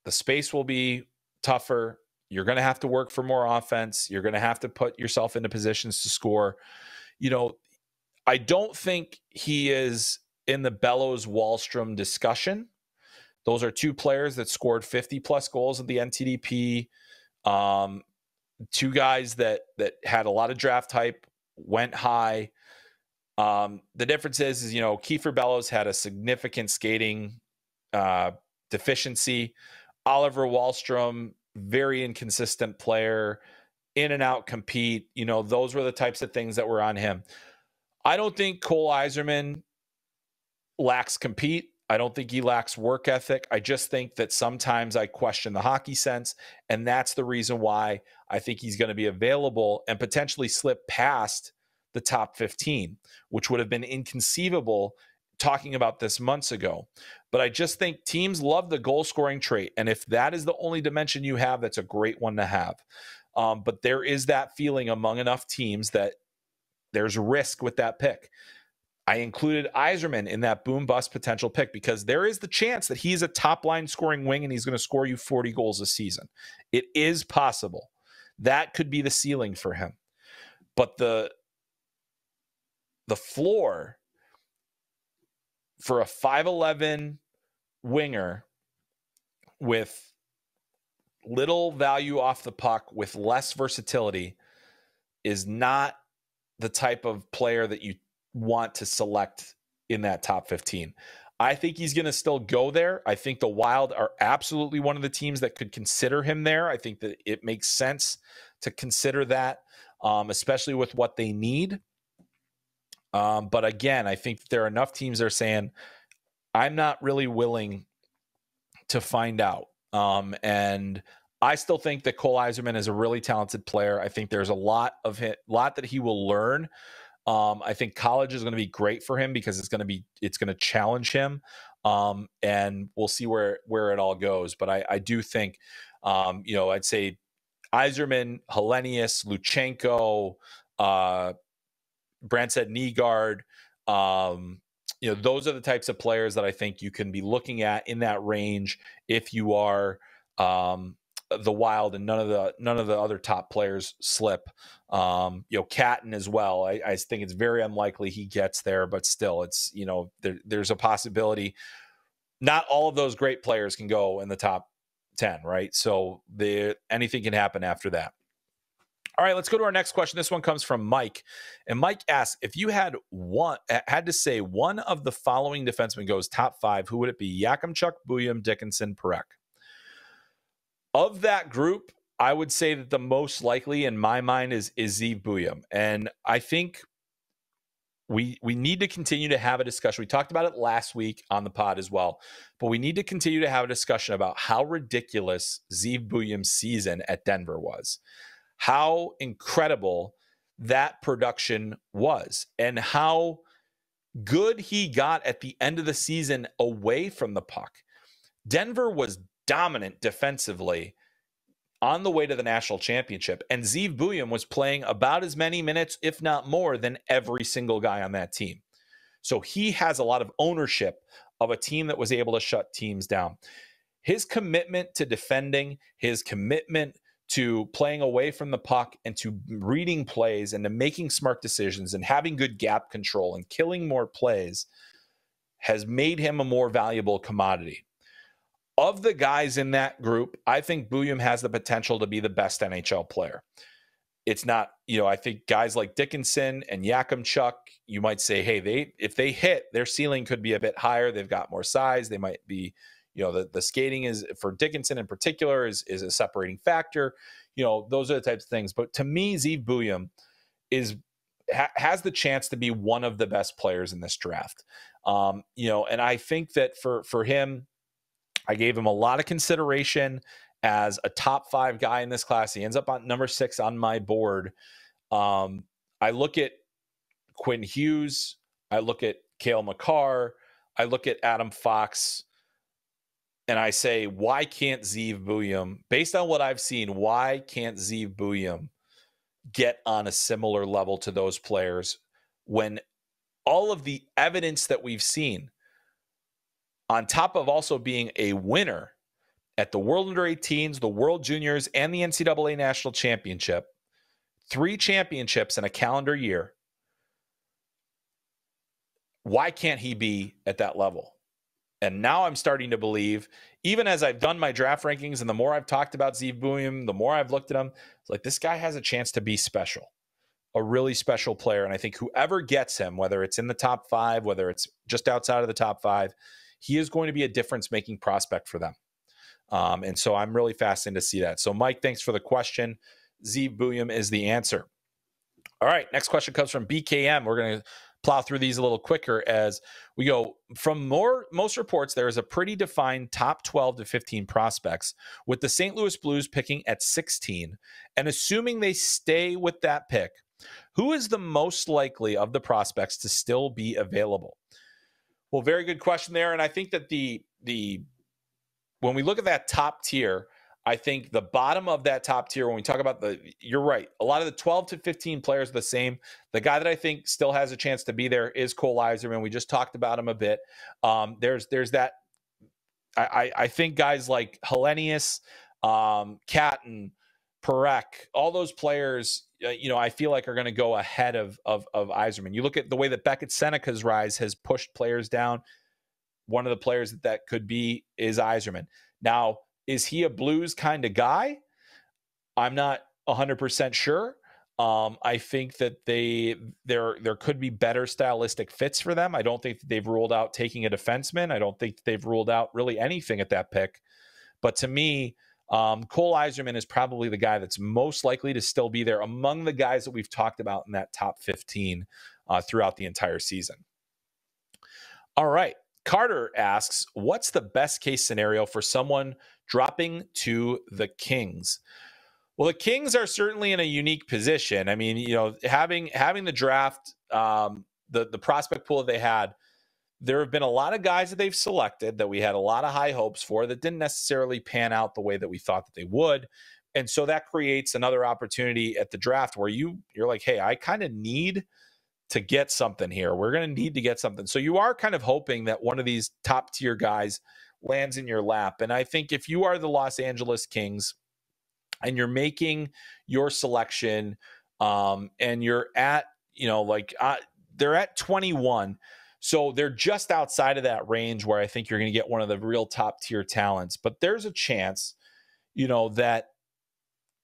The space will be tougher. You're going to have to work for more offense. You're going to have to put yourself into positions to score. I don't think he is in the Bellows-Wahlstrom discussion. Those are 2 players that scored 50-plus goals at the NTDP. 2 guys that had a lot of draft hype, went high. The difference is Kiefer Bellows had a significant skating deficiency. Oliver Wahlstrom, very inconsistent player, in and out compete. Those were the types of things that were on him. I don't think Cole Yzerman lacks compete. I don't think he lacks work ethic. I just think that sometimes I question the hockey sense, and that's the reason why I think he's going to be available and potentially slip past the top 15, which would have been inconceivable talking about this months ago. But I just think teams love the goal scoring trait. And if that is the only dimension you have, that's a great one to have. But there is that feeling among enough teams that there's risk with that pick. I included Yzerman in that boom bust potential pick because there is the chance that he's a top line scoring wing and he's going to score you 40 goals a season. It is possible. That could be the ceiling for him. But the floor for a 5'11" winger with little value off the puck, with less versatility, is not the type of player that you want to select in that top 15. I think he's going to still go there. I think the Wild are absolutely one of the teams that could consider him there. I think that it makes sense to consider that, especially with what they need. But again, I think there are enough teams that are saying, I'm not really willing to find out. And I still think that Cole Yzerman is a really talented player. I think there's a lot that he will learn. I think college is going to be great for him because it's going to challenge him. And we'll see where it all goes. But I do think, I'd say Yzerman, Hellenius, Luchenko, Brandstedt Nygaard, those are the types of players that I think you can be looking at in that range if you are the Wild and none of the other top players slip. Catton as well. I think it's very unlikely he gets there, but still, it's there's a possibility. Not all of those great players can go in the top 10, right? So anything can happen after that. All right, let's go to our next question. This one comes from Mike. And Mike asks, if you had to say one of the following defensemen goes top 5, who would it be? Yakimchuk, Buium, Dickinson, Parekh. Of that group, I would say that the most likely in my mind is Zeev Buium. And I think we need to continue to have a discussion. We talked about it last week on the pod as well, but we need to continue to have a discussion about how ridiculous Zeev Buium's season at Denver was. How incredible that production was and how good he got at the end of the season away from the puck. Denver was dominant defensively on the way to the national championship, and Zeev Buium was playing about as many minutes, if not more, than every single guy on that team. So he has a lot of ownership of a team that was able to shut teams down. His commitment to defending, his commitment to playing away from the puck and to reading plays and to making smart decisions and having good gap control and killing more plays has made him a more valuable commodity. Of the guys in that group, I think Buium has the potential to be the best NHL player. It's not, I think guys like Dickinson and Yakimchuk, you might say, hey, if they hit, their ceiling could be a bit higher. They've got more size. They might be, the skating is, for Dickinson in particular, is a separating factor. Those are the types of things. But to me, Zeev Buium has the chance to be one of the best players in this draft. And I think that for him, I gave him a lot of consideration as a top 5 guy in this class. He ends up on number 6 on my board. I look at Quinn Hughes. I look at Cale Makar. I look at Adam Fox. And I say, why can't Zeev Buium, based on what I've seen, why can't Zeev Buium get on a similar level to those players when all of the evidence that we've seen, on top of also being a winner at the World Under 18s, the World Juniors, and the NCAA National Championship, 3 championships in a calendar year, why can't he be at that level? And now I'm starting to believe, even as I've done my draft rankings and the more I've talked about Zeev Buium, the more I've looked at him, it's like this guy has a chance to be special, a really special player. And I think whoever gets him, whether it's in the top 5, whether it's just outside of the top 5, he is going to be a difference-making prospect for them. And so I'm really fascinated to see that. So, Mike, thanks for the question. Zeev Buium is the answer. All right, next question comes from BKM. We're going to plow through these a little quicker as we go. From most reports, there is a pretty defined top 12 to 15 prospects, with the St. Louis Blues picking at 16. And assuming they stay with that pick, who is the most likely of the prospects to still be available? Well, very good question there. And I think that when we look at that top tier, I think the bottom of that top tier, when we talk about you're right, a lot of the 12 to 15 players are the same. The guy that I think still has a chance to be there is Cole Yzerman. We just talked about him a bit. There's that. I think guys like Hellenius, Catton, Parekh, all those players, I feel like are going to go ahead of Yzerman. You look at the way that Beckett Sennecke's rise has pushed players down. One of the players that could be is Yzerman. Now, is he a Blues kind of guy? I'm not 100% sure. I think that there could be better stylistic fits for them. I don't think that they've ruled out taking a defenseman. I don't think that they've ruled out really anything at that pick. But to me, Cole Yzerman is probably the guy that's most likely to still be there among the guys that we've talked about in that top 15 throughout the entire season. All right. Carter asks, what's the best case scenario for someone dropping to the Kings? Well, the Kings are certainly in a unique position. I mean, having the draft, the prospect pool they had, there have been a lot of guys that they've selected that we had a lot of high hopes for that didn't necessarily pan out the way that we thought that they would. And so that creates another opportunity at the draft where you're like, hey, I kind of need to get something here. We're going to need to get something. So you are kind of hoping that one of these top tier guys lands in your lap. And I think if you are the Los Angeles Kings and you're making your selection and you're at, they're at 21. So they're just outside of that range where I think you're going to get one of the real top tier talents. But there's a chance, that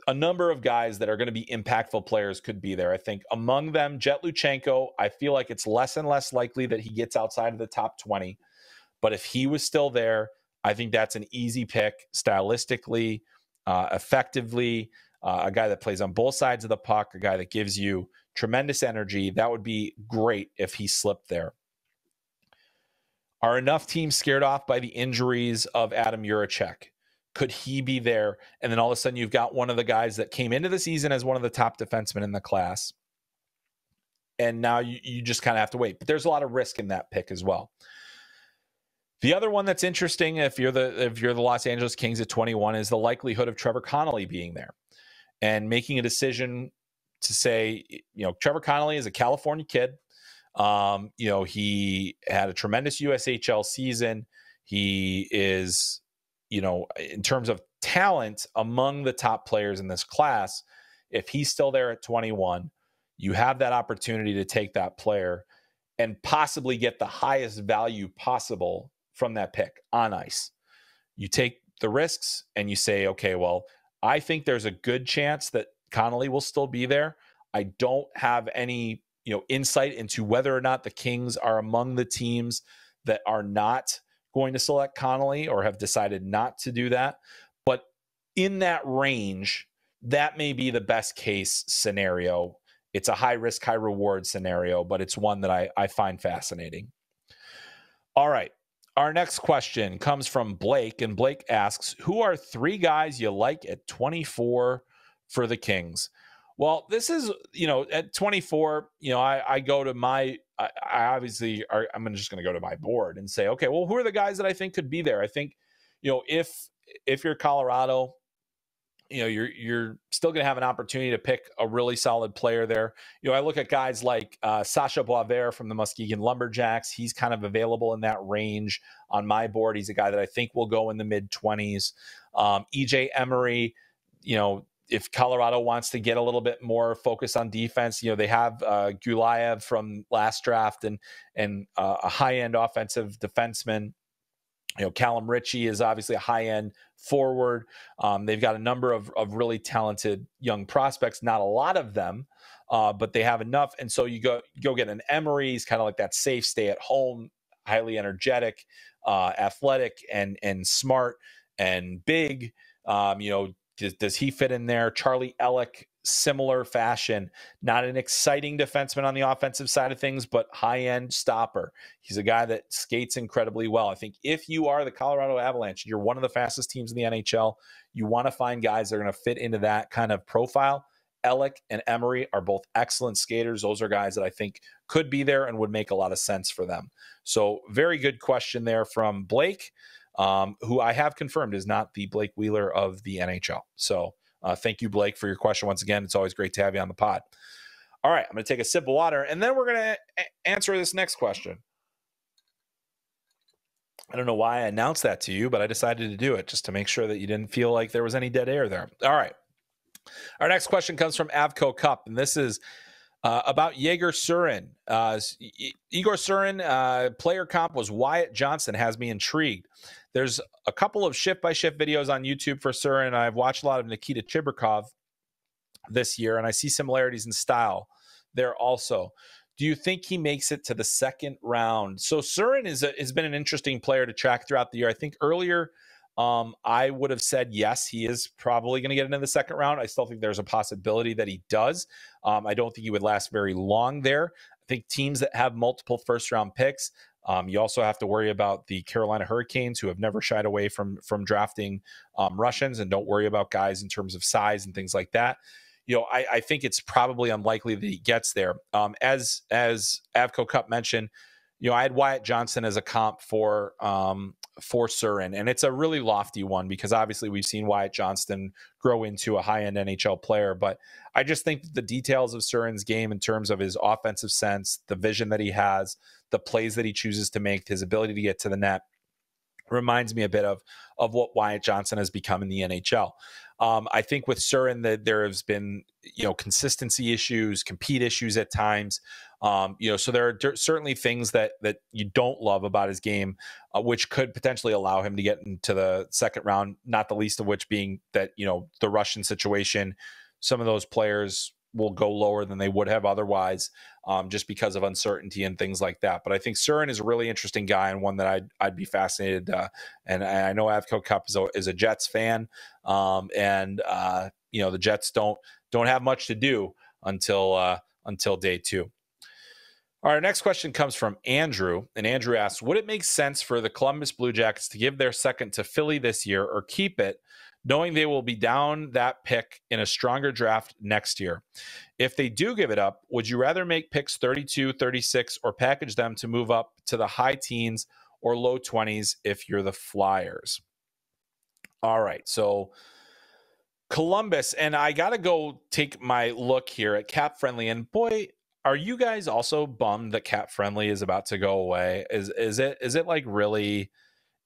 a number of guys that are going to be impactful players could be there. I think among them, Jet Luchenko, I feel like it's less and less likely that he gets outside of the top 20. But if he was still there, I think that's an easy pick stylistically, effectively, a guy that plays on both sides of the puck, a guy that gives you tremendous energy. That would be great if he slipped there. Are enough teams scared off by the injuries of Adam Juracek? Could he be there? And then all of a sudden you've got one of the guys that came into the season as one of the top defensemen in the class. And now you just kind of have to wait. But there's a lot of risk in that pick as well. The other one that's interesting, if you're the Los Angeles Kings at 21, is the likelihood of Trevor Connolly being there and making a decision to say, Trevor Connolly is a California kid. He had a tremendous USHL season. He is, in terms of talent among the top players in this class. If he's still there at 21, you have that opportunity to take that player and possibly get the highest value possible from that pick on ice. You take the risks and you say, okay, well, I think there's a good chance that Connolly will still be there. I don't have any insight into whether or not the Kings are among the teams that are not going to select Connolly or have decided not to do that. But in that range, that may be the best case scenario. It's a high risk, high reward scenario, but it's one that I find fascinating. All right. Our next question comes from Blake, and Blake asks, who are 3 guys you like at 24 for the Kings? Well, this is, at 24, I go to my, I'm just going to go to my board and say, okay, well, who are the guys that I think could be there? I think, if you're Colorado, you're still going to have an opportunity to pick a really solid player there. I look at guys like Sasha Boisvert from the Muskegon Lumberjacks. He's kind of available in that range on my board. He's a guy that I think will go in the mid-20s. EJ Emery, if Colorado wants to get a little bit more focused on defense, they have Gulayev from last draft and a high-end offensive defenseman. Callum Ritchie is obviously a high-end forward. They've got a number of really talented young prospects, not a lot of them, but they have enough. And so you go get an Emery. He's kind of like that safe, stay-at-home, highly energetic, athletic, and smart and big. Does he fit in there? Charlie Ellick, similar fashion, not an exciting defenseman on the offensive side of things, but high-end stopper. He's a guy that skates incredibly well. I think if you are the Colorado Avalanche, you're one of the fastest teams in the NHL, you want to find guys that are going to fit into that kind of profile. Ellick and Emery are both excellent skaters. Those are guys that I think could be there and would make a lot of sense for them. So very good question there from Blake. Who I have confirmed is not the Blake Wheeler of the NHL. So thank you, Blake, for your question once again. It's always great to have you on the pod. All right, I'm going to take a sip of water, and then we're going to answer this next question. I don't know why I announced that to you, but I decided to do it just to make sure that you didn't feel like there was any dead air there. All right. Our next question comes from Avco Cup, and this is about Yegor Surin. Igor Surin, player comp was Wyatt Johnson, has me intrigued. There's a couple of shift-by-shift videos on YouTube for Surin. I've watched a lot of Nikita Chibrikov this year, and I see similarities in style there also. Do you think he makes it to the second round? So Surin has been an interesting player to track throughout the year. I think earlier I would have said, yes, he is probably going to get into the second round. I still think there's a possibility that he does. I don't think he would last very long there. I think teams that have multiple first-round picks You also have to worry about the Carolina Hurricanes, who have never shied away from drafting Russians and don't worry about guys in terms of size and things like that. I think it's probably unlikely that he gets there. As Avco Cup mentioned, I had Wyatt Johnston as a comp for Surin, and it's a really lofty one because obviously we've seen Wyatt Johnston grow into a high-end NHL player, but I just think the details of Surin's game in terms of his offensive sense, the vision that he has, the plays that he chooses to make, his ability to get to the net, reminds me a bit of what Wyatt Johnston has become in the NHL. I think with Surin that there has been, consistency issues, compete issues at times. So there are certainly things that you don't love about his game, which could potentially allow him to get into the second round, not the least of which being that, the Russian situation, some of those players will go lower than they would have otherwise, just because of uncertainty and things like that. But I think Surin is a really interesting guy and one that I'd be fascinated. And I know Avco Cup is a Jets fan, and the Jets don't have much to do until day 2. All right, our next question comes from Andrew, and Andrew asks, would it make sense for the Columbus Blue Jackets to give their second to Philly this year or keep it, knowing they will be down that pick in a stronger draft next year? If they do give it up, would you rather make picks 32, 36, or package them to move up to the high teens or low 20s if you're the Flyers? All right, so Columbus, and I got to go take my look here at Cap Friendly, and boy, are you guys also bummed that Cap Friendly is about to go away? Is it like really,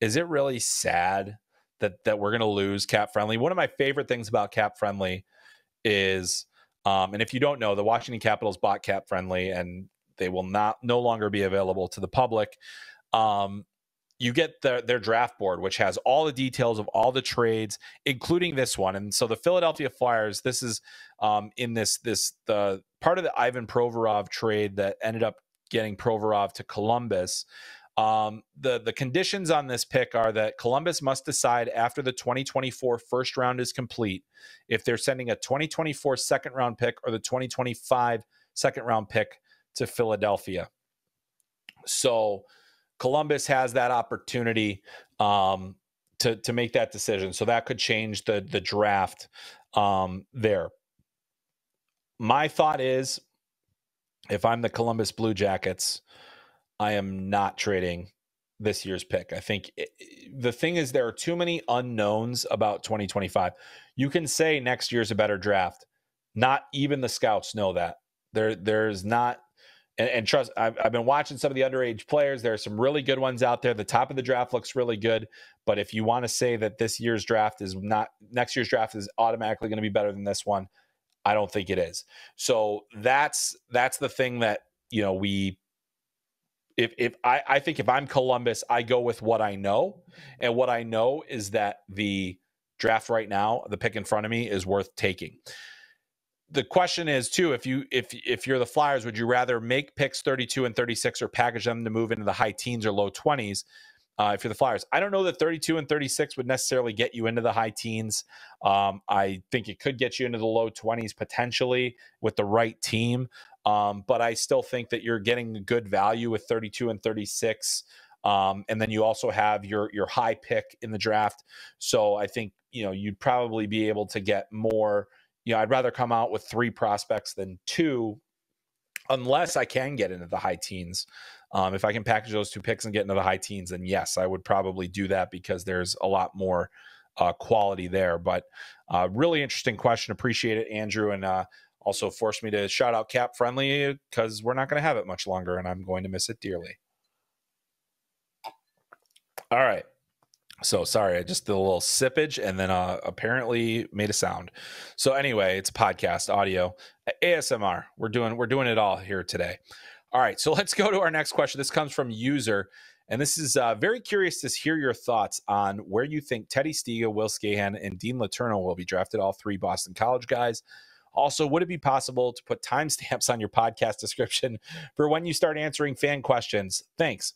is it really sad that we're going to lose Cap Friendly? One of my favorite things about Cap Friendly is, and if you don't know, the Washington Capitals bought Cap Friendly and they will no longer be available to the public. You get their draft board, which has all the details of all the trades, including this one. And so the Philadelphia Flyers, this is in the part of the Ivan Provorov trade that ended up getting Provorov to Columbus. The conditions on this pick are that Columbus must decide after the 2024 first round is complete if they're sending a 2024 second round pick or the 2025 second round pick to Philadelphia. So Columbus has that opportunity to make that decision. So that could change the draft there. My thought is, if I'm the Columbus Blue Jackets, I am not trading this year's pick. I think the thing is there are too many unknowns about 2025. You can say next year's a better draft. Not even the scouts know that. There's not. And trust, I've been watching some of the underage players. There are some really good ones out there. The top of the draft looks really good. But if you want to say that this year's draft is not, next year's draft is automatically going to be better than this one, I don't think it is. So that's the thing that, I think if I'm Columbus, I go with what I know. And what I know is that the draft right now, the pick in front of me, is worth taking. The question is too, if you're the Flyers, would you rather make picks 32 and 36 or package them to move into the high teens or low 20s? If you're the Flyers, I don't know that 32 and 36 would necessarily get you into the high teens. I think it could get you into the low 20s potentially with the right team. But I still think that you're getting good value with 32 and 36. And then you also have your high pick in the draft. So I think, you'd probably be able to get more. I'd rather come out with 3 prospects than 2, unless I can get into the high teens. If I can package those 2 picks and get into the high teens, then yes, I would probably do that because there's a lot more quality there. But really interesting question. Appreciate it, Andrew. And also forced me to shout out Cap Friendly because we're not going to have it much longer and I'm going to miss it dearly. All right. So sorry, I just did a little sippage and then apparently made a sound. So anyway, it's a podcast audio, ASMR. We're doing it all here today. All right, so let's go to our next question. This comes from user, and this is very curious to hear your thoughts on where you think Teddy Stiga, Will Skahan, and Dean Letourneau will be drafted. All 3 Boston College guys. Also, would it be possible to put timestamps on your podcast description for when you start answering fan questions? Thanks.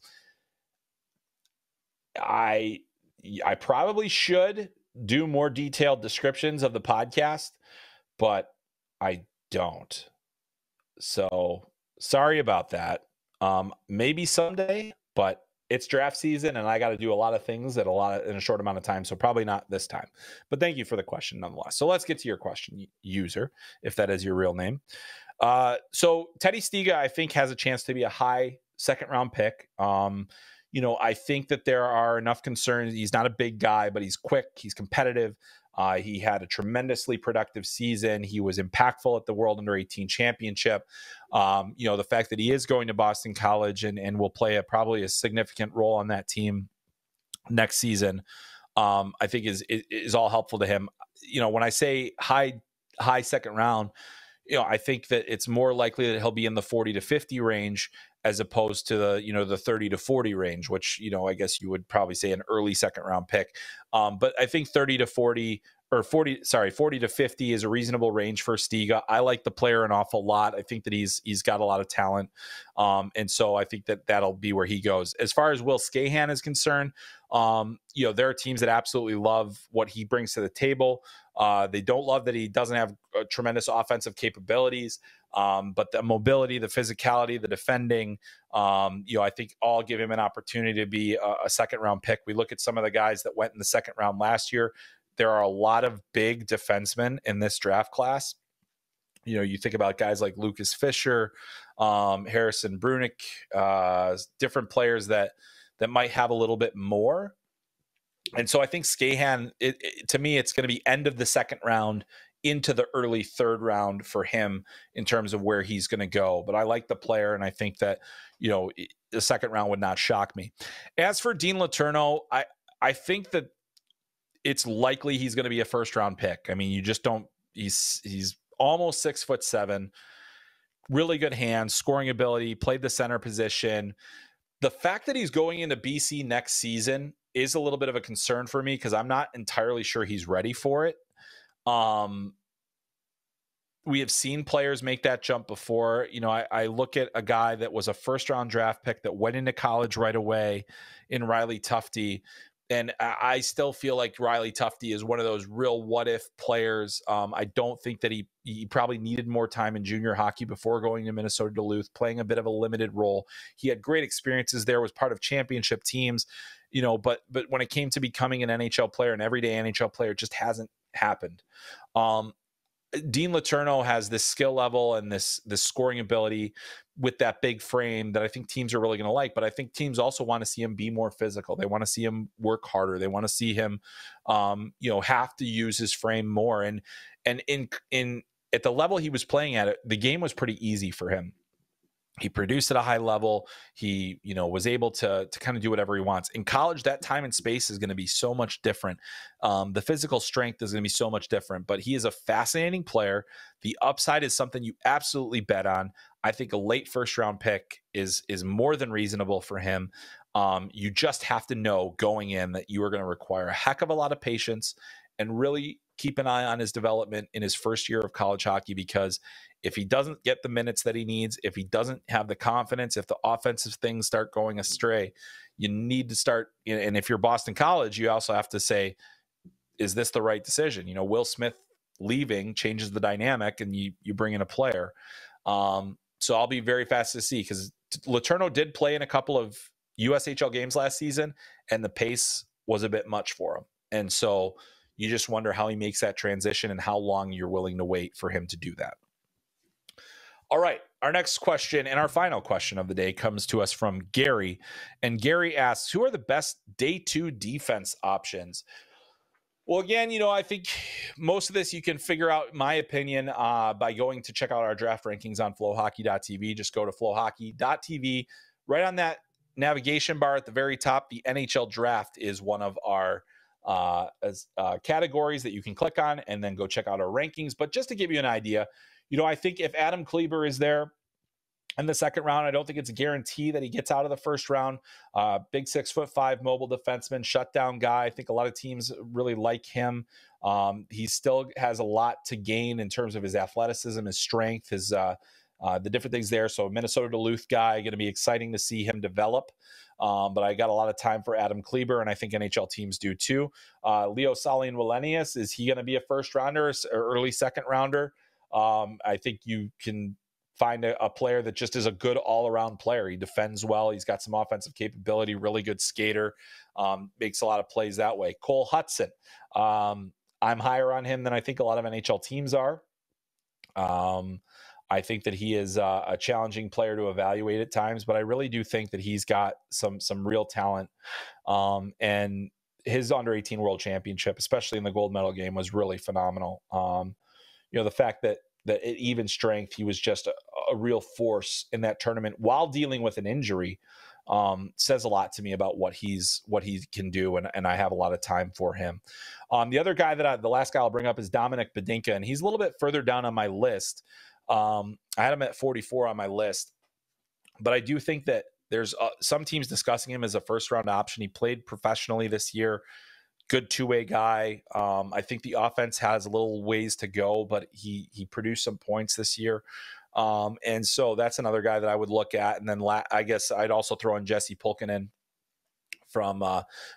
I probably should do more detailed descriptions of the podcast, but I don't. So sorry about that. Maybe someday but it's draft season and I got to do a lot of things in a short amount of time. So probably not this time, but thank you for the question nonetheless. So let's get to your question, user, if that is your real name. So Teddy Stiga, I think, has a chance to be a high second round pick. I think that there are enough concerns. He's not a big guy, but he's quick. He's competitive. He had a tremendously productive season. He was impactful at the World Under-18 Championship. The fact that he is going to Boston College and will play probably a significant role on that team next season, I think is all helpful to him. When I say high second round, I think that it's more likely that he'll be in the 40 to 50 range as opposed to the 30 to 40 range, which, I guess you would probably say an early second round pick. But I think 40 to 50 is a reasonable range for Stiga. I like the player an awful lot. I think that he's got a lot of talent. And so I think that that'll be where he goes. As far as Will Skahan is concerned, there are teams that absolutely love what he brings to the table. They don't love that he doesn't have tremendous offensive capabilities, but the mobility, the physicality, the defending, I think all give him an opportunity to be a second round pick. We look at some of the guys that went in the second round last year. There are a lot of big defensemen in this draft class. You think about guys like Lucas Fisher, Harrison Brunick, different players that might have a little bit more. And so I think Skahan, to me, it's going to be end of the second round into the early third round for him in terms of where he's going to go. But I like the player, and I think that, the second round would not shock me. As for Dean Letourneau, I think that it's likely he's going to be a first round pick. I mean, you just don't, he's almost 6'7", really good hands, scoring ability, played the center position. The fact that he's going into BC next season is a little bit of a concern for me because I'm not entirely sure he's ready for it. We have seen players make that jump before. I look at a guy that was a first round draft pick that went into college right away in Riley Tufte. And I still feel like Riley Tufte is one of those real what-if players. I don't think that he probably needed more time in junior hockey before going to Minnesota Duluth, playing a bit of a limited role. He had great experiences there, was part of championship teams, but when it came to becoming an NHL player, an everyday NHL player, it just hasn't happened. Dean Letourneau has this skill level and this scoring ability with that big frame that I think teams are really going to like. But I think teams also want to see him be more physical. They want to see him work harder. They want to see him, have to use his frame more. And in at the level he was playing at, the game was pretty easy for him. He produced at a high level. He, was able to kind of do whatever he wants. In college, that time and space is going to be so much different. The physical strength is going to be so much different, but he is a fascinating player. The upside is something you absolutely bet on. I think a late first round pick is more than reasonable for him. You just have to know going in that you are going to require a heck of a lot of patience and really keep an eye on his development in his first year of college hockey, because if he doesn't get the minutes that he needs, if he doesn't have the confidence, if the offensive things start going astray, you need to start. And if you're Boston College, you also have to say, is this the right decision? Will Smith leaving changes the dynamic and you bring in a player. So I'll be very fast to see, because Letourneau did play in a couple of USHL games last season and the pace was a bit much for him. And so you just wonder how he makes that transition and how long you're willing to wait for him to do that. All right, our next question and our final question of the day comes to us from Gary. And Gary asks, who are the best day two defense options? Well, again, I think most of this you can figure out, in my opinion, by going to check out our draft rankings on FloHockey.tv. Just go to FloHockey.tv. Right on that navigation bar at the very top, the NHL Draft is one of our categories that you can click on and then go check out our rankings. But just to give you an idea, I think if Adam Kleber is there in the second round, I don't think it's a guarantee that he gets out of the first round. Big 6'5" mobile defenseman, shutdown guy. I think a lot of teams really like him. He still has a lot to gain in terms of his athleticism, his strength, his the different things there. So Minnesota Duluth guy, going to be exciting to see him develop. But I got a lot of time for Adam Kleber, and I think NHL teams do too. Leo Salin-Wallenius, is he going to be a first rounder or early second rounder? I think you can find a player that just is a good all-around player. He defends well. He's got some offensive capability, really good skater, makes a lot of plays that way. Cole Hudson. I'm higher on him than I think a lot of NHL teams are. I think that he is a challenging player to evaluate at times, but I really do think that he's got some real talent. And his under-18 World Championship, especially in the gold medal game, was really phenomenal. The fact that at even strength, he was just a real force in that tournament while dealing with an injury, says a lot to me about what he can do, and I have a lot of time for him. The other guy the last guy I'll bring up is Dominik Badinka, and he's a little bit further down on my list. I had him at 44 on my list, but I do think that there's some teams discussing him as a first-round option. He played professionally this year. Good two-way guy. I think the offense has a little ways to go, but he produced some points this year. And so that's another guy that I would look at. And then I guess I'd also throw in Jesse Pulkkinen from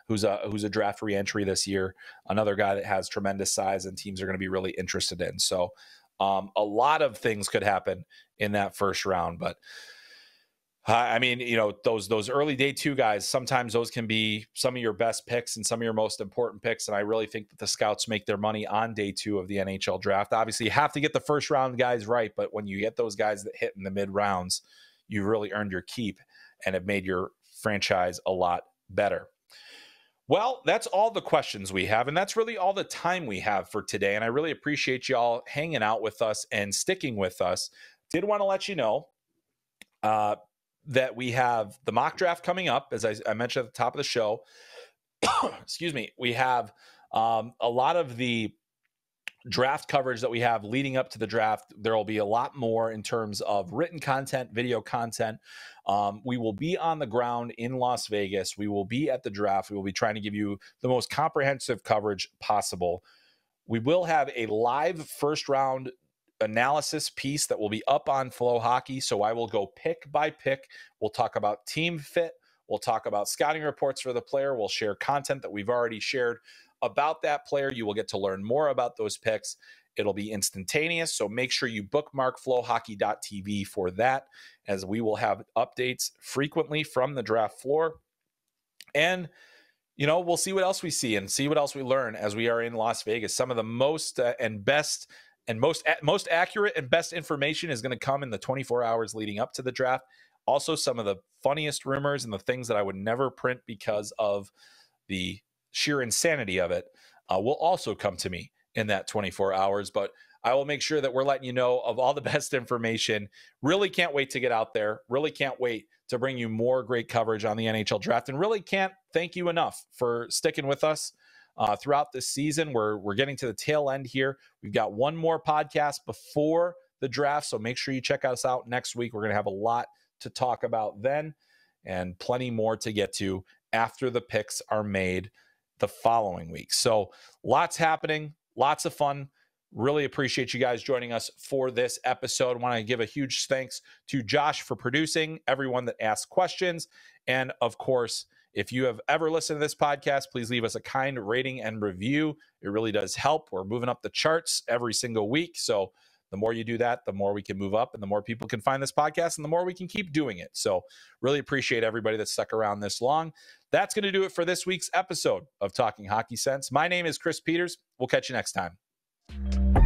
who's a draft re-entry this year. Another guy that has tremendous size and teams are going to be really interested in. So a lot of things could happen in that first round, but I mean, those early day 2 guys, sometimes those can be some of your best picks and some of your most important picks. And I really think that the scouts make their money on day 2 of the NHL draft. Obviously, you have to get the first round guys right, but when you get those guys that hit in the mid rounds, you've really earned your keep and have made your franchise a lot better. Well, that's all the questions we have, and that's really all the time we have for today. And I really appreciate y'all hanging out with us and sticking with us. Did want to let you know that we have the mock draft coming up, as I mentioned at the top of the show. Excuse me. We have a lot of the draft coverage that we have leading up to the draft. There will be a lot more in terms of written content, video content. We will be on the ground in Las Vegas. We will be at the draft. We will be trying to give you the most comprehensive coverage possible. We will have a live first round analysis piece that will be up on FloHockey. So I will go pick by pick. We'll talk about team fit. We'll talk about scouting reports for the player. We'll share content that we've already shared about that player. You will get to learn more about those picks. It'll be instantaneous. So make sure you bookmark FloHockey.tv for that, as we will have updates frequently from the draft floor. And we'll see what else we see and see what else we learn as we are in Las Vegas. Some of the most and best and most accurate and best information is going to come in the 24 hours leading up to the draft. Also, some of the funniest rumors and the things that I would never print because of the sheer insanity of it will also come to me in that 24 hours. But I will make sure that we're letting you know of all the best information. Really can't wait to get out there. Really can't wait to bring you more great coverage on the NHL draft. And really can't thank you enough for sticking with us throughout this season. We're getting to the tail end here. We've got one more podcast before the draft, so make sure you check us out next week. We're going to have a lot to talk about then and plenty more to get to after the picks are made the following week. So lots happening, lots of fun. Really appreciate you guys joining us for this episode. I want to give a huge thanks to Josh for producing, everyone that asked questions, and of course, if you have ever listened to this podcast, please leave us a kind rating and review. It really does help. We're moving up the charts every single week. So the more you do that, the more we can move up and the more people can find this podcast and the more we can keep doing it. So really appreciate everybody that stuck around this long. That's going to do it for this week's episode of Talking Hockey Sense. My name is Chris Peters. We'll catch you next time.